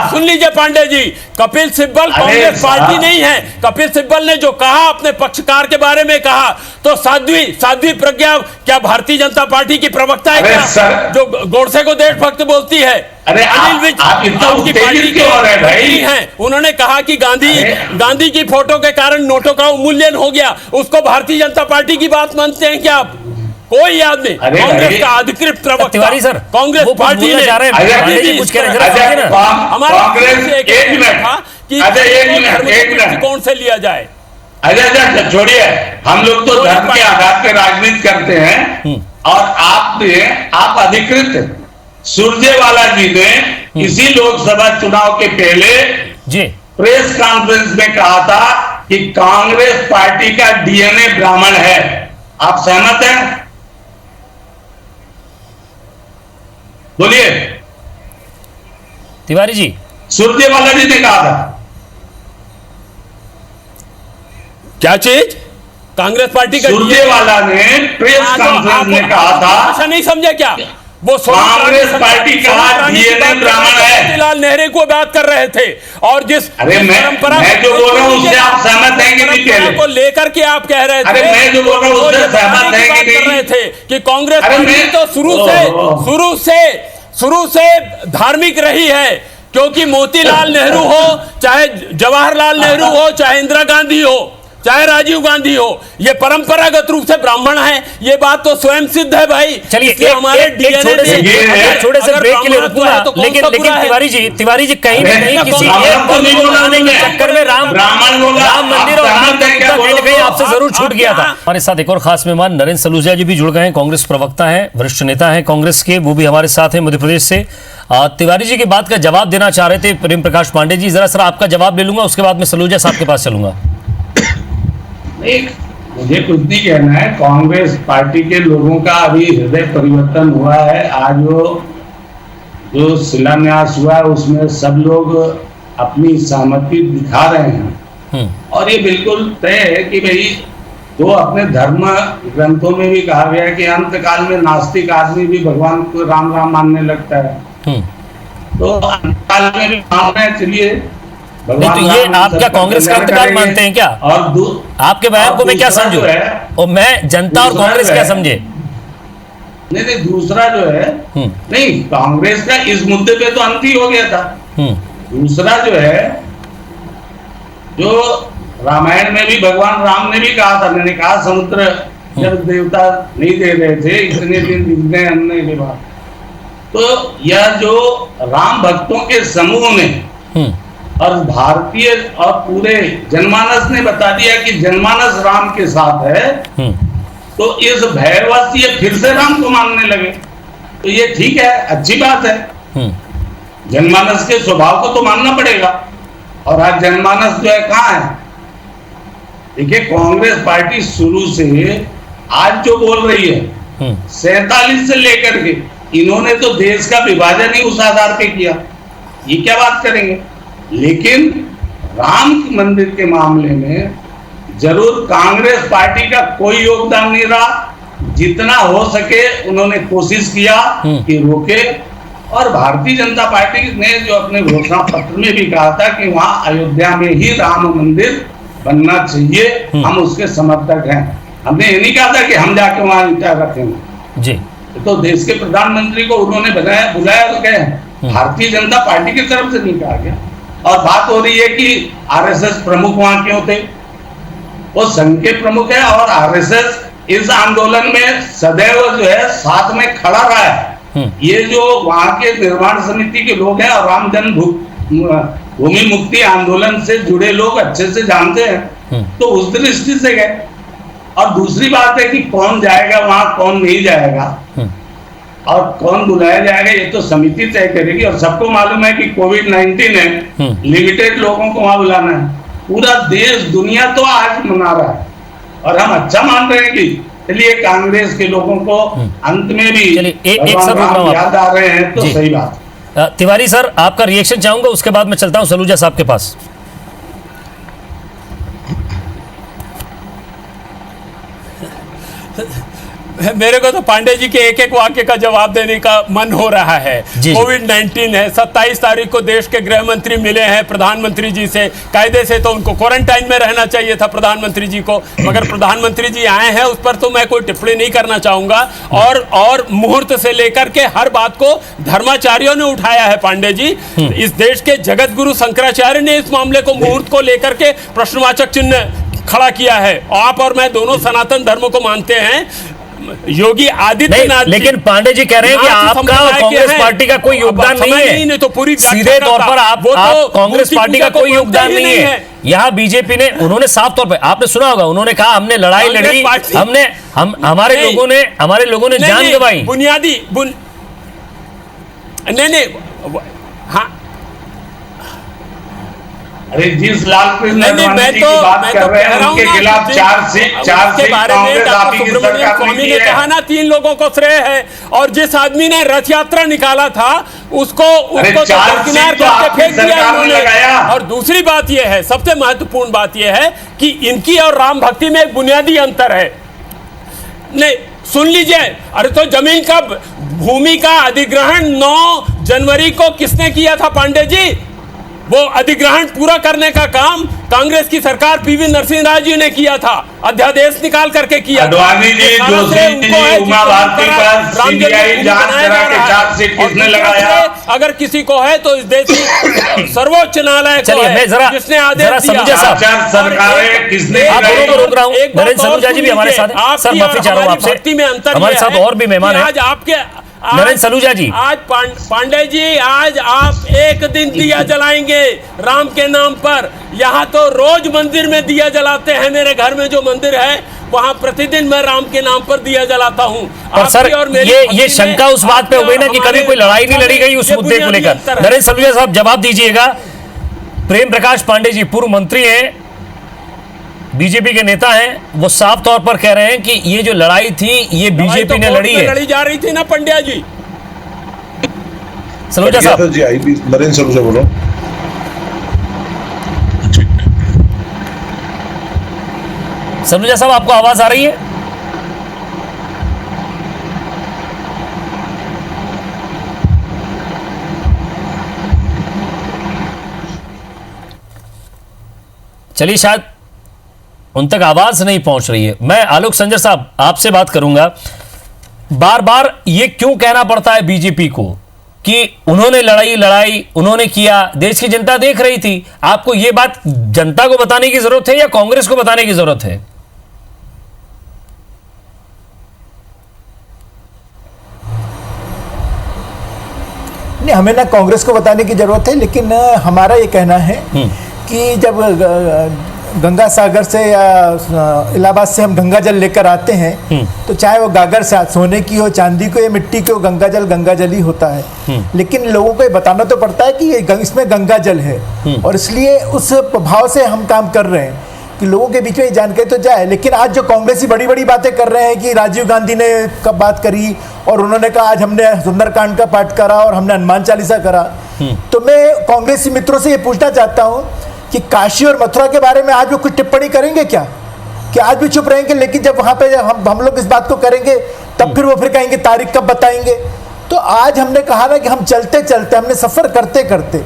D: सुन लीजिए पांडे जी, कपिल सिब्बल कांग्रेस पार्टी नहीं है। कपिल सिब्बल ने जो कहा अपने पक्षकार के बारे में कहा, तो साध्वी प्रज्ञा क्या भारतीय जनता पार्टी की प्रवक्ता है क्या, जो गोडसे को देशभक्त बोलती है?
E: अरे
D: अनिल विज आपकी पार्टी के भाई हैं, उन्होंने कहा कि गांधी की फोटो के कारण नोटों का उन्मूलन हो गया, उसको भारतीय जनता पार्टी की बात मानते हैं क्या आप? कोई याद नहीं। कांग्रेस का अधिकृत प्रवक्ता
B: सर,
D: कांग्रेस पार्टी ने कौन से लिया जाए?
E: अच्छा छोड़िए, हम लोग तो धर्म के आधार पर राजनीति करते हैं। और आप अधिकृत सुरजेवाला जी ने इसी लोकसभा चुनाव के पहले प्रेस कॉन्फ्रेंस में कहा था कि कांग्रेस पार्टी का डीएनए ब्राह्मण है। आप सहमत हैं? बोलिए।
B: तिवारी जी,
E: सुरजेवाला जी ने कहा था।
D: क्या चीज? कांग्रेस पार्टी का
E: सुरजेवाला ने प्रेस कॉन्फ्रेंस में कहा था।
D: ऐसा नहीं समझे क्या? वो
E: कांग्रेस पार्टी का डीएनए ब्राह्मण है।
D: मोतीलाल नेहरू को बात कर रहे थे और जिस
E: अरे मैं जो बोल रहा हूं उससे आप सहमत हैं कि नहीं? पहले
D: को लेकर के आप कह रहे थे।
E: अरे मैं जो बोल रहा हूं उससे सहमत हैं कि नहीं?
D: कर रहे थे कि कांग्रेस पार्टी तो शुरू से धार्मिक रही है, क्योंकि मोतीलाल नेहरू हो, चाहे जवाहरलाल नेहरू हो, चाहे इंदिरा गांधी हो, चाहे राजीव गांधी हो, ये परंपरागत रूप से ब्राह्मण है। ये बात तो स्वयं सिद्ध है भाई।
B: चलिए
D: हमारे
B: छोटे से ब्रेक के लिए रुकूंगा, लेकिन तिवारी जी कहीं ना कहीं किसी एक पर्व को मनाने के चक्कर में राम मंदिर और राम का मुद्दा कहीं ना कहीं आपसे जरूर छूट गया था। हमारे साथ एक और खास मेहमान नरेंद्र सलूजा जी भी जुड़ गए हैं, कांग्रेस प्रवक्ता हैं, वरिष्ठ नेता हैं कांग्रेस के, वो भी हमारे साथ हैं मध्य प्रदेश से। तिवारी जी की बात का जवाब देना चाह रहे थे प्रेम प्रकाश पांडे जी, जरा सर आपका जवाब ले लूंगा, उसके बाद मैं सलूजा साहब के पास चलूंगा।
E: नहीं, मुझे कुछ नहीं कहना है। कांग्रेस पार्टी के लोगों का अभी हृदय परिवर्तन हुआ है। आज वो जो शिलान्यास हुआ है उसमें सब लोग अपनी सहमति दिखा रहे हैं, और ये बिल्कुल तय है कि भाई जो अपने धर्म ग्रंथों में भी कहा गया है कि अंत काल में नास्तिक आदमी भी भगवान को राम राम मानने लगता है, तो अंत काल में भी मानना चलिए।
B: नहीं तो ये आप क्या कांग्रेस का अंतकाल मानते हैं क्या?
E: और
B: आपके बयान को मैं क्या समझूं? और मैं जनता और कांग्रेस क्या समझे?
E: नहीं, दूसरा जो है, नहीं, कांग्रेस का इस मुद्दे पे तो अंत ही हो गया था। दूसरा जो है, जो रामायण में भी भगवान राम ने भी कहा था, मैंने कहा समुद्र जब देवता नहीं दे रहे थे इतने दिन दिखने अन्य के बाद, तो यह जो राम भक्तों के समूह ने और भारतीय और पूरे जनमानस ने बता दिया कि जनमानस राम के साथ है, तो इस भैरवश ये फिर से राम को मानने लगे। तो ये ठीक है, अच्छी बात है। जनमानस के स्वभाव को तो मानना पड़ेगा। और आज जनमानस जो है कहाँ है? देखिए, कांग्रेस पार्टी शुरू से आज जो बोल रही है, 47 से लेकर के इन्होंने तो देश का विभाजन ही उस आधार पे किया, ये क्या बात करेंगे? लेकिन राम मंदिर के मामले में जरूर कांग्रेस पार्टी का कोई योगदान नहीं रहा। जितना हो सके उन्होंने कोशिश किया कि रोके, और भारतीय जनता पार्टी ने जो अपने घोषणा पत्र में भी कहा था कि वहां अयोध्या में ही राम मंदिर बनना चाहिए, हम उसके समर्थक हैं। हमने ये नहीं कहा था कि हम जाके वहां ईंटा रखेंगे जी। तो देश के प्रधानमंत्री को उन्होंने बुलाया तो कहे भारतीय जनता पार्टी की तरफ से नहीं कहा गया। और बात हो रही है कि आरएसएस प्रमुख वहां क्यों थे? वो संघ के प्रमुख है, और आरएसएस इस आंदोलन में सदैव जो है साथ में खड़ा रहा है। ये जो वहां के निर्माण समिति के लोग हैं और राम जन्मभूमि मुक्ति आंदोलन से जुड़े लोग अच्छे से जानते हैं, तो उस दृष्टि से गए। और दूसरी बात है कि कौन जाएगा वहां, कौन नहीं जाएगा और कौन बुलाया जाएगा, ये तो समिति तय करेगी। और सबको मालूम है कि कोविड-19 है, लिमिटेड लोगों को वहां बुलाना है। पूरा देश दुनिया तो आज मना रहा है, और हम अच्छा मान रहे हैं कि चलिए कांग्रेस के लोगों को अंत में भी भगवान राम याद आ रहे हैं, तो सही बात।
B: तिवारी सर, आपका रिएक्शन चाहूंगा, उसके बाद मैं चलता हूं सलूजा साहब के पास।
D: मेरे को तो पांडे जी के एक एक वाक्य का जवाब देने का मन हो रहा है। कोविड-19 है, 27 तारीख को देश के गृह मंत्री मिले हैं प्रधानमंत्री जी से। कायदे से तो उनको क्वारंटाइन में रहना चाहिए था प्रधानमंत्री जी को, मगर प्रधानमंत्री जी आए हैं, उस पर तो मैं कोई टिप्पणी नहीं करना चाहूंगा। और मुहूर्त से लेकर के हर बात को धर्माचार्यों ने उठाया है। पांडे जी, इस देश के जगत गुरु शंकराचार्य ने इस मामले को मुहूर्त को लेकर के प्रश्नवाचक चिन्ह खड़ा किया है। आप और मैं दोनों सनातन धर्म को मानते हैं। योगी आदित्यनाथ,
B: लेकिन पांडे जी कह रहे हैं कि आपका कांग्रेस पार्टी का कोई योगदान नहीं है।
D: नहीं तो पूरी
B: सीधे तौर पर आप कांग्रेस पार्टी का कोई योगदान नहीं है। यहाँ बीजेपी ने, उन्होंने साफ तौर पर, आपने सुना होगा, उन्होंने कहा हमने लड़ाई लड़ी, हमारे लोगों ने जान गंवाई।
D: बुनियादी नहीं, हाँ,
E: अरे जिस लाल कृष्ण
D: नहीं,
E: आडवाणी
D: मैं
E: जी
D: तो
E: की बात
D: मैं
E: कर
D: तो
E: रहे
D: कह
E: हैं
D: रहा हूं
E: उनके
D: ना
E: खिलाफ
D: कि
E: चार सीट
D: उसके बारे में
E: कांग्रेस
D: डॉक्टर
E: आप ही की
D: सुब्रमण्यम
E: सरकार ने
D: स्वामी
E: की
D: ने
E: है।
D: कहा ना 3 लोगों को श्रेय है, और जिस आदमी ने रथ यात्रा निकाला था उसको तो
E: चार
D: दरकिनार
E: सीट तो
D: करके
E: आपकी
D: फेंक दिया
E: सरकार ने
D: इन्होंने।
E: लगाया।
D: और दूसरी बात यह है, सबसे महत्वपूर्ण बात यह है कि इनकी और राम भक्ति में एक बुनियादी अंतर है। नहीं, सुन लीजिए, अरे तो जमीन का भूमि का अधिग्रहण 9 जनवरी को किसने किया था पांडे जी? वो अधिग्रहण पूरा करने का काम कांग्रेस की सरकार पीवी नरसिंह राव जी ने किया था, अध्यादेश निकाल करके किया था।
E: आडवाणी जी,
D: ये सारा
E: जोशी
D: श्रेय उनको है,
E: जी, उमा
D: जिसको
E: भारती
D: करा
E: का
D: राम
E: CBI
D: जन्मभूमि
E: जांच
D: बनाया
E: करा
D: जा
E: के
D: रहा है।
E: चार्जशीट
D: और
E: किसने
D: दूसरा
E: लगाया?
D: श्रेय अगर किसी को है तो इस देश की सर्वोच्च न्यायालय को
B: चलिए,
D: है,
B: मैं जरा
D: जिसने आदेश
B: जरा
D: दिया।
B: सलूजा साहब,
E: चार सरकारें किसने
B: आप दोनों को रोक रहा हूं।
D: एक बात
B: नरेंद्र
D: और
B: सलूजा जी भी हमारे साथ हैं।
D: आपकी
B: सर, माफी
D: और
B: चाह रहा हूं
D: हमारी
B: आपसे।
D: भक्ति में अंतर
B: हमारे
D: यह
B: साथ
D: है
B: और भी मेहमान
D: कि
B: हैं।
D: आज आपके
B: नरेंद्र सलूजा जी,
D: आज पांडे जी, आज आप एक दिन दिया जलाएंगे राम के नाम पर। यहाँ तो रोज मंदिर में दिया जलाते हैं। मेरे घर में जो मंदिर है वहाँ प्रतिदिन मैं राम के नाम पर दिया जलाता हूँ।
B: पर सर, ये शंका उस बात पे हो गई ना कि कभी कोई लड़ाई नहीं लड़ी गई उस मुद्दे को लेकर। नरेंद्र सलूजा साहब जवाब दीजिएगा। प्रेम प्रकाश पांडे जी पूर्व मंत्री हैं, बीजेपी के नेता हैं, वो साफ तौर पर कह रहे हैं कि ये जो लड़ाई थी ये बीजेपी ने लड़ी है।
D: लड़ी जा रही थी ना पंड्या जी।
B: सलूजा साहब
G: जी, आई भी नरेंद्र सलूजा बोलो।
B: सलूजा साहब, आपको आवाज आ रही है? चलिए, शायद उन तक आवाज नहीं पहुंच रही है। मैं आलोक संजर साहब आपसे बात करूंगा। बार बार ये क्यों कहना पड़ता है बीजेपी को कि उन्होंने लड़ाई उन्होंने किया? देश की जनता देख रही थी। आपको ये बात जनता को बताने की जरूरत है या कांग्रेस को बताने की जरूरत है?
F: नहीं, हमें ना कांग्रेस को बताने की जरूरत है, लेकिन हमारा ये कहना है कि जब गंगा सागर से या इलाहाबाद से हम गंगा जल लेकर आते हैं तो चाहे वो गागर से सोने की हो, चांदी को या मिट्टी की हो, गंगा जल ही होता है। लेकिन लोगों को ये बताना तो पड़ता है कि ये इसमें गंगा जल है, और इसलिए उस भाव से हम काम कर रहे हैं कि लोगों के बीच में ये जानकारी तो जाए। लेकिन आज जो कांग्रेसी बड़ी बड़ी बातें कर रहे हैं कि राजीव गांधी ने कब बात करी और उन्होंने कहा आज हमने सुंदरकांड का पाठ करा और हमने हनुमान चालीसा करा, तो मैं कांग्रेसी मित्रों से ये पूछना चाहता हूँ कि काशी और मथुरा के बारे में आज वो कुछ टिप्पणी करेंगे क्या? कि आज भी चुप रहेंगे, लेकिन जब वहाँ पे हम लोग इस बात को करेंगे तब फिर वो फिर कहेंगे तारीख कब बताएंगे? तो आज हमने कहा ना कि हम चलते चलते, हमने सफ़र करते करते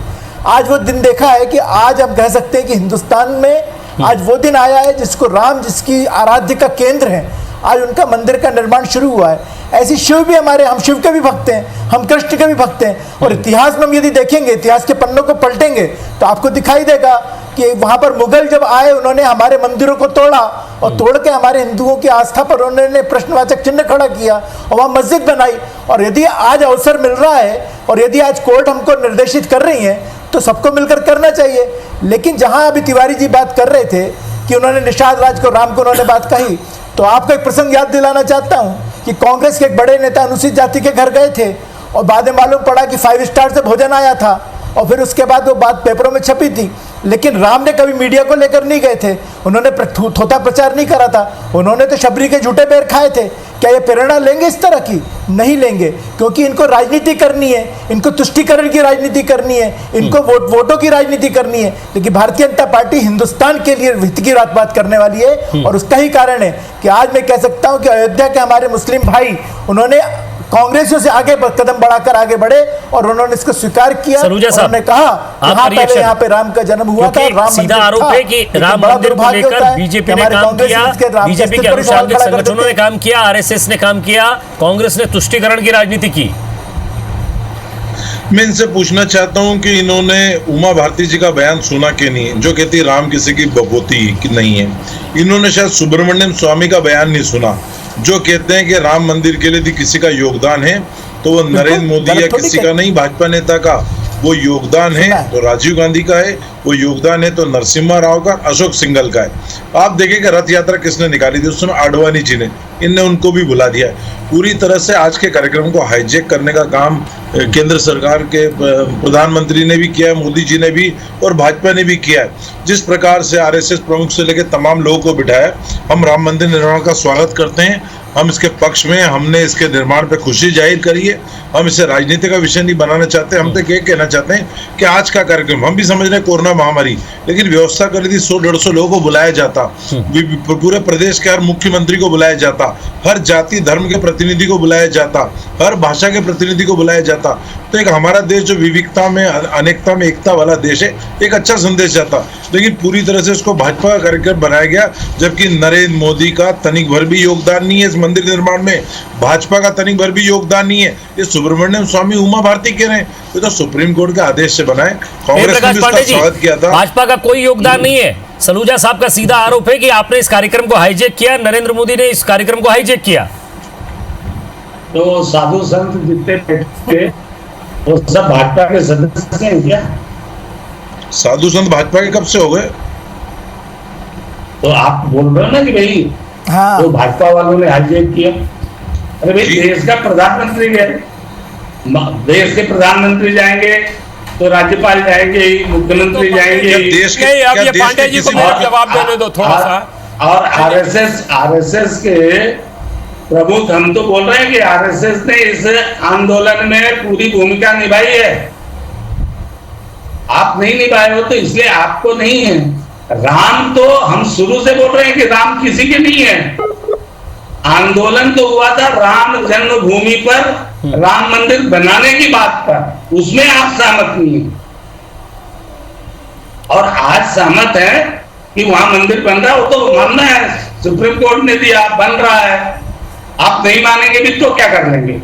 F: आज वो दिन देखा है कि आज हम कह सकते हैं कि हिंदुस्तान में आज वो दिन आया है जिसको राम, जिसकी आराध्य का केंद्र है, आज उनका मंदिर का निर्माण शुरू हुआ है। ऐसे शिव भी हमारे, हम शिव के भी भक्त हैं, हम कृष्ण के भी भक्त हैं। और इतिहास में हम यदि देखेंगे, इतिहास के पन्नों को पलटेंगे तो आपको दिखाई देगा कि वहाँ पर मुगल जब आए उन्होंने हमारे मंदिरों को तोड़ा और तोड़ के हमारे हिंदुओं की आस्था पर उन्होंने प्रश्नवाचक चिन्ह खड़ा किया और वहाँ मस्जिद बनाई। और यदि आज अवसर मिल रहा है और यदि आज कोर्ट हमको निर्देशित कर रही है तो सबको मिलकर करना चाहिए। लेकिन जहाँ अभी तिवारी जी बात कर रहे थे कि उन्होंने निषाद राज को, राम को उन्होंने बात कही, तो आपको एक प्रसंग याद दिलाना चाहता हूँ कि कांग्रेस के एक बड़े नेता अनुसूचित जाति के घर गए थे और बाद में मालूम पड़ा कि 5 स्टार से भोजन आया था और फिर उसके बाद वो बात पेपरों में छपी थी। लेकिन राम ने कभी मीडिया को लेकर नहीं गए थे, उन्होंने थोथा प्रचार नहीं करा था, उन्होंने तो शबरी के झूठे पैर खाए थे। क्या ये प्रेरणा लेंगे इस तरह की? नहीं लेंगे, क्योंकि इनको राजनीति करनी है, इनको तुष्टीकरण की राजनीति करनी है, इनको वोटों की राजनीति करनी है। लेकिन भारतीय जनता पार्टी हिंदुस्तान के लिए हित की बात करने वाली है और उसका ही कारण है कि आज मैं कह सकता हूँ कि अयोध्या के हमारे मुस्लिम भाई उन्होंने कांग्रेसियों से आगे कदम बढ़ाकर आगे बढ़े और उन्होंने इसको स्वीकार किया। उन्होंने कहा हाँ, पहले यहाँ पे राम का जन्म हुआ था, राम
B: सीधा आरोप है कि राम मंदिर को लेकर बीजेपी ने काम किया, बीजेपी के अनुशासनिक संगठनों ने काम किया, आरएसएस ने काम किया, कांग्रेस ने तुष्टीकरण की राजनीति की।
G: मैं इनसे पूछना चाहता हूं कि इन्होंने उमा भारती जी का बयान सुना कि नहीं, जो कहती है राम किसी की बपोती की नहीं है। इन्होंने शायद सुब्रमण्यम स्वामी का बयान नहीं सुना, जो कहते हैं कि राम मंदिर के लिए यदि किसी का योगदान है तो वो नरेंद्र मोदी या किसी का नहीं, भाजपा नेता का। वो योगदान है तो राजीव गांधी का है, वो योगदान है तो नरसिम्हा राव का, अशोक सिंघल का है। आप देखें कि रथ यात्रा किसने निकाली थी, उसमें आडवाणी जी ने, इनने उनको भी बुला दिया है। पूरी तरह से आज के कार्यक्रम को हाईजैक करने का काम केंद्र सरकार के प्रधानमंत्री ने भी किया है, मोदी जी ने भी, और भाजपा ने भी किया है। जिस प्रकार से आरएसएस प्रमुख से लेकर तमाम लोगों को बिठाया, हम राम मंदिर निर्माण का स्वागत करते हैं, हम इसके पक्ष में, हमने इसके निर्माण पे खुशी जाहिर करी है। हम इसे राजनीति का विषय नहीं बनाना चाहते, हम तो ये कहना चाहते हैं कि आज का कार्यक्रम, हम भी समझ रहे हैं कोरोना महामारी, लेकिन व्यवस्था करी थी 100-150 लोगों को बुलाया जाता, पूरे प्रदेश के हर मुख्यमंत्री को बुलाया जाता, हर जाति धर्म के प्रतिनिधि को बुलाया जाता, हर भाषा के प्रतिनिधि को बुलाया जाता। तो एक हमारा देश जो विविधता में, अनेकता में एकता वाला देश है, एक अच्छा संदेश जाता। लेकिन पूरी तरह से इसको भाजपा का कार्यक्रम बनाया गया, जबकि नरेंद्र मोदी का तनिक भर भी योगदान नहीं है इस मंदिर निर्माण में, भाजपा का तनिक भर भी योगदान नहीं है। ये सुब्रमण्यम स्वामी उमा भारती कह रहे हैं, ये तो सुप्रीम कोर्ट के आदेश से बना है। कांग्रेस ने भी इसका स्वागत किया था।
B: भाजपा का कोई योगदान नहीं है। सलूजा साहब का सीधा आरोप है कि आपने इस कार्यक्रम को हाईजैक किया, नरेंद्र मोदी ने इस कार्यक्रम को हाईजैक किया।
E: तो साधु संत जितने बैठे वो सब भाजपा के सदस्य हैं क्या?
G: साधु संत भाजपा के कब से हो गए?
E: तो आप बोल रहे हो ना कि भाई
F: हाँ,
E: तो भाजपा वालों ने हाईजैक किया। अरे भाई, देश का प्रधानमंत्री है, देश के प्रधानमंत्री जाएंगे तो राज्यपाल जाएंगे, मुख्यमंत्री जाएंगे।
D: देश के अब ये पांडे जी को जवाब देने दो थोड़ा सा।
E: और आरएसएस के प्रमुख हम तो बोल रहे हैं कि आरएसएस ने इस आंदोलन में पूरी भूमिका निभाई है। आप नहीं निभाए हो तो इसलिए आपको नहीं है। राम तो हम शुरू से बोल रहे हैं कि राम किसी के नहीं है। आंदोलन तो हुआ था राम जन्मभूमि पर राम मंदिर बनाने की बात पर, उसमें आप सहमत नहीं है। और आज सहमत है कि वहां मंदिर बन रहा है, वो तो मानना है, सुप्रीम कोर्ट ने दिया, बन रहा है। आप नहीं मानेंगे भी तो क्या कर लेंगे?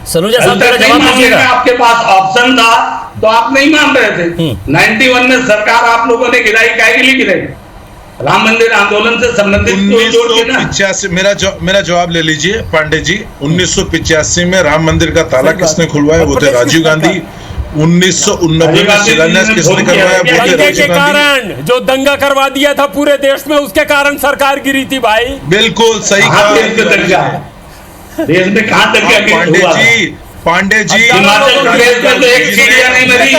B: सलूजा साहब का जवाब दीजिएगा।
E: आपके पास ऑप्शन था तो आप नहीं मान रहे थे। 91 में सरकार आप लोगों ने गिराई, काहे के लिए गिराई? राम मंदिर आंदोलन से संबंधित
G: 1985 मेरा जवाब ले लीजिए पांडे जी। 1985 में राम मंदिर का ताला किसने खुलवाया? वो थे राजीव गांधी। 1989 में शिलान्यास किसने करवाया? वो थे राजीव गांधी।
D: कारण जो दंगा करवा दिया था पूरे देश में, उसके कारण सरकार गिरी थी भाई।
G: बिल्कुल सही कहा
E: देश में कहां तक
G: पांडे जी।
E: हिमाचल प्रदेश में तो एक चिड़िया नहीं मरी,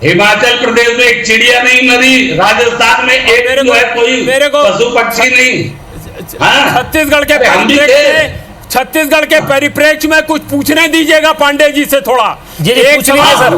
E: हिमाचल प्रदेश में एक चिड़िया नहीं मरी, राजस्थान में एक जो है कोई पशु पक्षी नहीं।
D: छत्तीसगढ़ के परिप्रेक्ष्य में कुछ पूछने दीजिएगा पांडे जी से थोड़ा। एक सवाल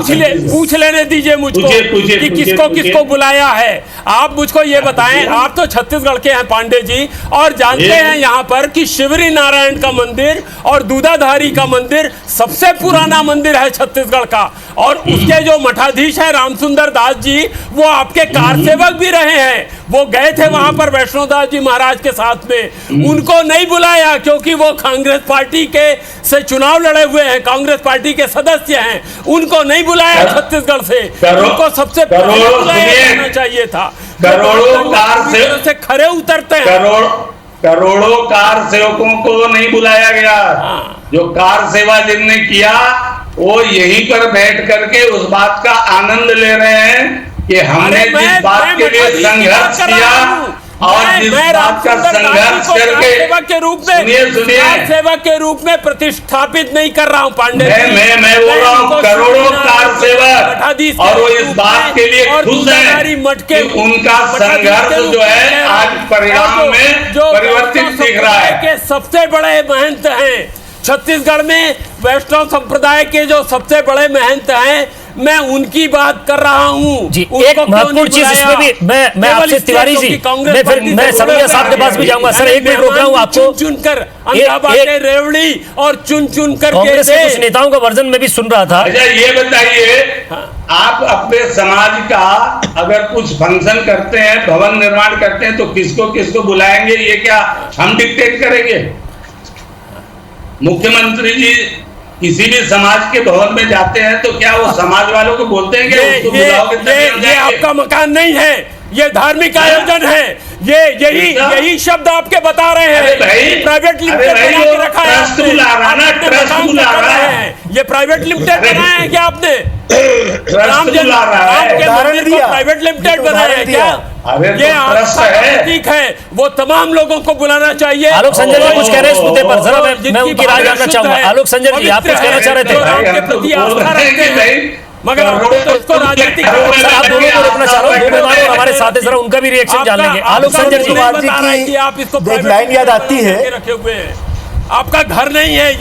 D: पूछ लेने दीजिए मुझको कि किसको बुलाया है। आप मुझको ये बताएं, आप तो छत्तीसगढ़ के हैं पांडे जी, और जानते हैं यहाँ पर कि शिवरी नारायण का मंदिर और दूधाधारी का मंदिर सबसे पुराना मंदिर है छत्तीसगढ़ का। और उसके जो मठाधीश है रामसुंदर दास जी, वो आपके कार सेवक भी रहे हैं। वो गए थे वहां पर वैष्णो दास जी महाराज के साथ में, उनको नहीं बुलाया क्योंकि वो कांग्रेस पार्टी के से चुनाव लड़े हुए हैं, कांग्रेस पार्टी के सदस्य हैं। उनको नहीं बुलाया छत्तीसगढ़ से, उनको सबसे पहले बुलाया जाना चाहिए था।
E: करोड़ों कार
D: से खरे उतरते हैं,
E: करोड़ों कार सेवकों को नहीं बुलाया गया। जो कार सेवा जिनने किया वो यहीं पर बैठ करके उस बात का आनंद ले रहे हैं कि हमने जिस बात के लिए संघर्ष किया और जिस बात का संघर्ष करके
D: सेवक के रूप में सेवक के रूप में प्रतिष्ठापित नहीं कर रहा हूँ पांडे।
E: मैं बोल रहा हूँ करोड़ों कार सेवक, और वो इस बात के लिए खुश हैं कि उनका संघर्ष जो है आज परिणाम में परिवर्तित दिख रहा है।
D: के सबसे बड़े महंत हैं छत्तीसगढ़ में, वैष्णव संप्रदाय के जो सबसे बड़े महंत हैं, मैं उनकी बात कर रहा हूँ जी।
B: एक महत्वपूर्ण चीज इसमें भी मैं आपसे तिवारी जी, मैं सलूजा साहब के पास भी जाऊंगा। सर एक मिनट रोक रहा हूँ आपको।
D: चुनकर रेवड़ी और चुन कर
B: कांग्रेस के कुछ नेताओं का वर्जन में भी सुन रहा था।
E: अच्छा ये बताइए, आप अपने समाज का अगर कुछ फंक्शन करते हैं, भवन निर्माण करते हैं, तो किसको बुलाएंगे? ये क्या हम डिक्टेट करेंगे? मुख्यमंत्री जी किसी भी समाज के भवन में जाते हैं तो क्या वो समाज वालों को बोलते हैं कि उसको बुलाओगे?
D: ये आपका मकान नहीं है, ये धार्मिक आयोजन है। यही शब्द आपके बता रहे हैं। प्राइवेट लिमिटेड बना के रखा है आपने, ये प्राइवेट लिमिटेड बनाया है क्या आपने? राम मंदिर को प्राइवेट लिमिटेड बनाया है क्या?
E: अरे
D: ये
E: तो ट्रस्ट
D: आपका
E: है।
D: प्रतीक है, वो तमाम लोगों को बुलाना चाहिए।
B: आलोक संजय जी कुछ कह रहे हैं इस मुद्दे पर, जरा मैं उनकी राय जानना चाहूंगा। आलोक संजय जी, आप कुछ कहना चाह रहे थे?
D: राम के प्रति आस्था रखते हैं, मगर आप तो इसको राजनीतिक
B: सर, आप दोनों को रोकना चाह रहा हूँ, दो मेहमान और हमारे साथ हैं, जरा उनका भी रिएक्शन जान लेंगे। आलोक संजय जी,
F: कुमार जी की
D: आप इसको
F: एक लाइन याद आती है,
D: रखे हुए हैं, आपका घर नहीं है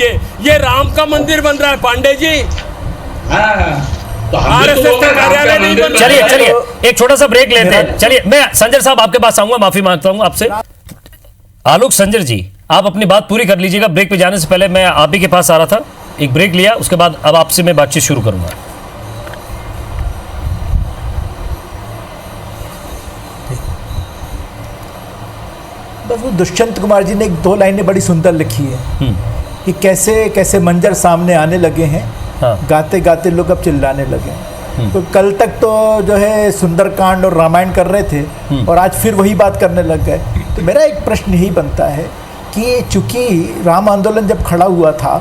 D: ये राम का मंदिर बन रहा है पांडे जी।
E: RSS
D: का कार्यालय नहीं बन रहा।
B: चलिए चलिए एक छोटा सा ब्रेक लेते हैं। चलिए मैं संजय साहब आपके पास आऊंगा, माफी मांगता हूं आपसे। आलोक संजय जी, आप अपनी बात पूरी कर लीजिएगा। ब्रेक पे जाने से पहले मैं आप ही के पास आ रहा था, एक ब्रेक लिया, उसके बाद अब आपसे मैं बातचीत शुरू करूंगा।
F: बस वो दुष्यंत कुमार जी ने एक दो लाइनें बड़ी सुंदर लिखी है कि कैसे कैसे मंजर सामने आने लगे हैं,
B: हाँ।
F: गाते गाते लोग अब चिल्लाने लगे हैं। तो कल तक तो जो है सुंदरकांड और रामायण कर रहे थे और आज फिर वही बात करने लग गए। तो मेरा एक प्रश्न यही बनता है कि चूंकि राम आंदोलन जब खड़ा हुआ था,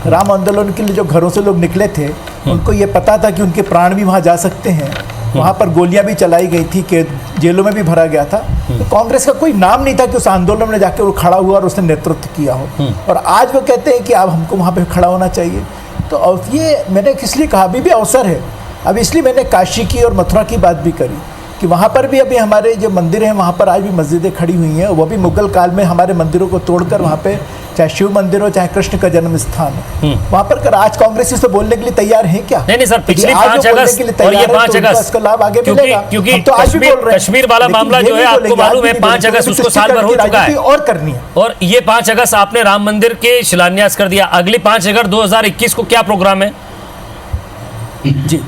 F: राम आंदोलन के लिए जो घरों से लोग निकले थे, उनको ये पता था कि उनके प्राण भी वहाँ जा सकते हैं, वहाँ पर गोलियां भी चलाई गई थी, कि जेलों में भी भरा गया था। तो कांग्रेस का कोई नाम नहीं था कि उस आंदोलन में जाकर वो खड़ा हुआ और उसने नेतृत्व किया हो, और आज वो कहते हैं कि अब हमको वहाँ पे खड़ा होना चाहिए। तो और ये मैंने किस लिए कहा, अभी भी अवसर है। अब इसलिए मैंने काशी की और मथुरा की बात भी करी कि वहाँ पर भी अभी हमारे जो मंदिर हैं वहाँ पर आज भी मस्जिदें खड़ी हुई हैं, वो भी मुगल काल में हमारे मंदिरों को तोड़कर वहाँ पे चाहे शिव मंदिर हो चाहे कृष्ण का जन्म स्थान हो, वहाँ पर कर आज कांग्रेस इससे बोलने के लिए तैयार है क्या?
B: नहीं सर, पिछली 5 अगस्त और ये 5 अगस्त
F: इसका लाभ आगे मिलेगा।
B: क्योंकि
F: हम तो आज भी बोल रहे हैं,
B: कश्मीर वाला
F: लेकिन
B: मामला
F: ये
B: जो है
F: नहीं
B: आपको
F: बोलेंगे,
B: मालूम है
F: आज भी
B: 5 अगस्त उसको साल भर हो चुका है
F: और करनी है।
B: और ये 5 अगस्त आपने राम मंदिर के शिलान्यास कर दिया। अगली 5 अगस्त 2021 को क्या प्रोग्राम है?
F: जी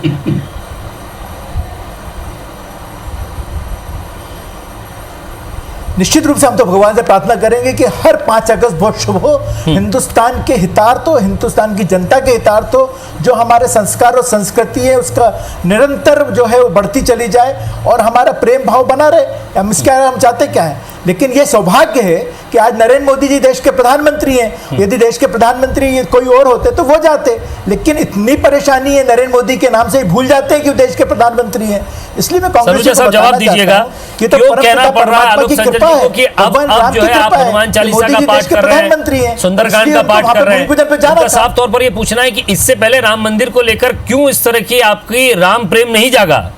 F: निश्चित रूप से हम तो भगवान से प्रार्थना करेंगे कि हर 5 अगस्त बहुत शुभ हो, हिंदुस्तान के हितार्थ हो, हिंदुस्तान की जनता के हितार्थ हो, जो हमारे संस्कार और संस्कृति है उसका निरंतर जो है वो बढ़ती चली जाए और हमारा प्रेम भाव बना रहे। हम इसके हम चाहते क्या है, लेकिन ये सौभाग्य है कि आज नरेंद्र मोदी जी देश के प्रधानमंत्री हैं। यदि देश के प्रधानमंत्री कोई और होते तो वो जाते, लेकिन इतनी परेशानी है नरेंद्र मोदी के नाम से ही भूल जाते हैं कि वो देश के प्रधानमंत्री हैं। इसलिए मैं कांग्रेस को
B: जवाब दीजिएगा कि तो क्यों कहना पड़ रहा है आलोक संजय जी को कि अब जो है आप हनुमान चालीसा का पाठ कर रहे हैं, सुंदरकांड का पाठ कर रहे हैं, उनका साफ तौर पर ये पूछना है कि इससे पहले राम मंदिर को लेकर क्यों इस तरह की आपकी राम प्रेम नहीं जागा?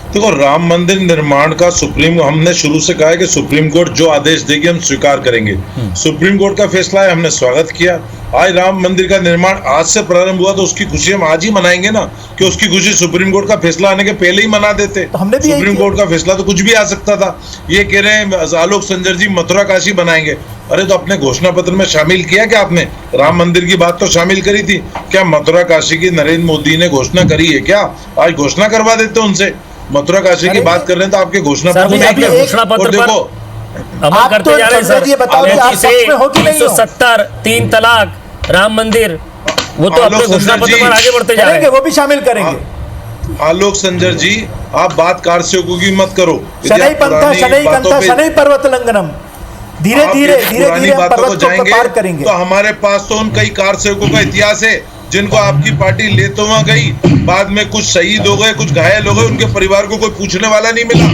G: देखो, राम मंदिर निर्माण का सुप्रीम हमने शुरू से कहा है कि सुप्रीम कोर्ट जो आदेश देगी हम स्वीकार करेंगे। सुप्रीम कोर्ट का फैसला है, हमने स्वागत किया। आज राम मंदिर का निर्माण आज से प्रारंभ हुआ तो उसकी खुशी हम आज ही मनाएंगे ना, कि उसकी खुशी सुप्रीम कोर्ट का फैसला आने के पहले ही मना देते।
F: तो हमने भी
G: सुप्रीम कोर्ट का फैसला तो कुछ भी आ सकता था। ये कह रहे हैं आलोक संजय जी मथुरा काशी बनाएंगे, अरे तो अपने घोषणा पत्र में शामिल किया क्या आपने? राम मंदिर की बात तो शामिल करी थी क्या? मथुरा काशी की नरेंद्र मोदी ने घोषणा करी है क्या? आज घोषणा करवा देते उनसे। मथुरा काशी की बात कर रहे हैं तो आपके घोषणा
B: पत्र देखो अमल करते जा रहे हैं सर। 370 3 तलाक राम मंदिर, वो तो अपने घोषणा पत्र पर आगे बढ़ते जा रहे हैं,
F: वो भी शामिल करेंगे।
G: आलोक संजय जी आप बात कार सेवकों की मत करो।
F: शनै पंथा शनै कंथा शनै पर्वत लंघनम, धीरे धीरे धीरे धीरे पर्वत को पार करेंगे।
G: तो हमारे पास तो उन कई कार सेवकों का इतिहास है जिनको आपकी पार्टी ले तो वहां गई, बाद में कुछ शहीद हो गए, कुछ घायल हो गए, उनके परिवार को कोई पूछने वाला नहीं मिला,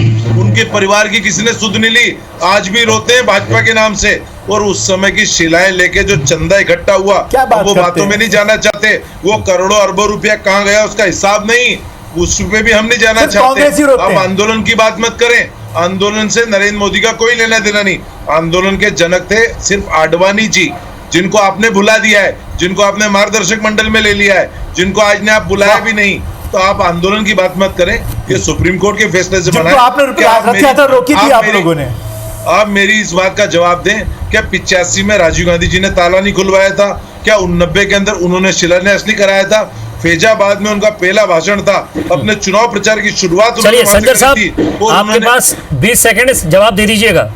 G: उनके परिवार की किसी ने सुध नहीं ली, आज भी रोते हैं भाजपा के नाम से। और उस समय की शिलाएं लेके जो चंदा इकट्ठा हुआ वो बातों में नहीं जाना चाहते। वो करोड़ों अरबों रुपया कहाँ गया उसका हिसाब नहीं, उस पे भी हम नहीं जाना चाहते। अब आंदोलन की बात मत करें, आंदोलन से नरेंद्र मोदी का कोई लेना देना नहीं। आंदोलन के जनक थे सिर्फ आडवाणी जी, जिनको आपने भुला दिया है, जिनको आपने मार्गदर्शक मंडल में ले लिया है, जिनको आज ने आप बुलाया भी नहीं। तो आप आंदोलन की बात मत करें, ये सुप्रीम कोर्ट के फैसले से बना है। आप मेरी इस बात का जवाब दें, क्या 85 में राजीव गांधी जी ने ताला नहीं खुलवाया था? क्या 89 के अंदर उन्होंने शिलान्यास नहीं कराया था? फैजाबाद में उनका पहला भाषण था, अपने चुनाव प्रचार की शुरुआत।
B: चलिए संजय साहब आपके पास 20 सेकंड जवाब दे दीजिएगा।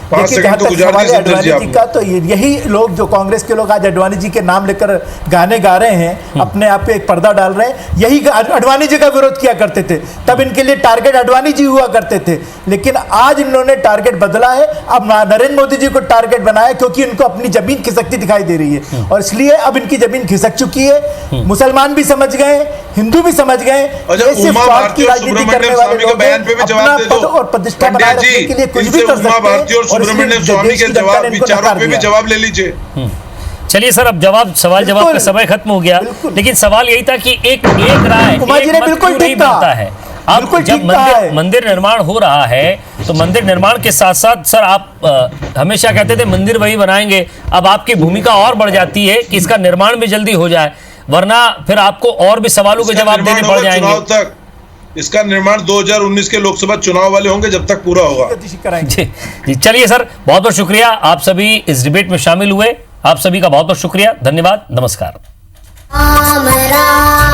G: 5
F: देखिए,
G: सेकंड
F: जहाँ
G: तो
F: तक
G: गुजार
F: सवाल है
G: दीजिए इंदर जी
F: अडवाणी जी
G: आप।
F: का, तो यही लोग जो कांग्रेस के लोग आज अडवाणी जी के नाम लेकर गाने गा रहे हैं, अपने आप पे एक पर्दा डाल रहे हैं, यही अडवाणी जी का विरोध किया करते थे। तब इनके लिए टारगेट अडवाणी जी हुआ करते थे, लेकिन आज इन्होंने टारगेट बदला है। अब नरेंद्र मोदी जी को टारगेट बनाया क्योंकि इनको अपनी जमीन खिसकती दिखाई दे रही है, और इसलिए अब इनकी जमीन खिसक चुकी है। मुसलमान भी समझ गए, हिंदू भी समझ गए,
G: अच्छा,
F: ये सिर्फ
G: उमा
F: फ्रॉड
G: भारती
F: की
G: और
F: राजनीति
G: सुब्रमण्यम
F: करने वाले
G: स्वामी के
F: लोग
G: बयान पे भी
F: हैं।
G: जवाब
F: अपना
G: दे दो।
F: पद और प्रतिष्ठा
G: पंडित
F: बनाए रखने
G: जी,
F: के लिए कुछ
G: इनसे
F: भी कर
G: उमा
F: सकते
G: भारती और
F: हैं, और
G: सुब्रमण्यम
F: इसलिए
G: स्वामी
F: देश
G: के
F: की जनता
G: जवाब
F: ने इनको
G: विचारों
F: नकार
G: पे भी
F: दिया।
G: जवाब ले लीजिए।
B: चलिए सर, अब सवाल जवाब का
F: बिल्कुल।
B: समय खत्म हो गया,
F: बिल्कुल।
B: लेकिन सवाल यही था कि एक राय,
F: उमा जी
B: एक
F: ने
B: मत
F: बिल्कुल
B: क्यों
F: ठीक
B: नहीं
F: कहा।
B: बनता है? अब
F: बिल्कुल
B: जब
F: ठीक कहा है।
B: मंदिर निर्माण हो रहा है, तो मंदिर निर्माण के साथ साथ सर आप हमेशा कहते थे मंदिर वही बनाएंगे, अब आपकी भूमिका और बढ़ जाती है कि इसका निर्माण भी जल्दी हो जाए, वरना फिर आपको और भी सवालों के
G: इसका
B: जवाब
G: निर्माण
B: देने पड़
G: होगा
B: जाएंगे।
G: चुनाव तक। इसका निर्माण 2019 के लोकसभा चुनाव वाले होंगे जब तक पूरा होगा।
F: कराएंगे।
B: जी, चलिए सर, बहुत बहुत शुक्रिया, आप सभी इस डिबेट में शामिल हुए, आप सभी का बहुत बहुत शुक्रिया, धन्यवाद, नमस्कार।
A: राम राम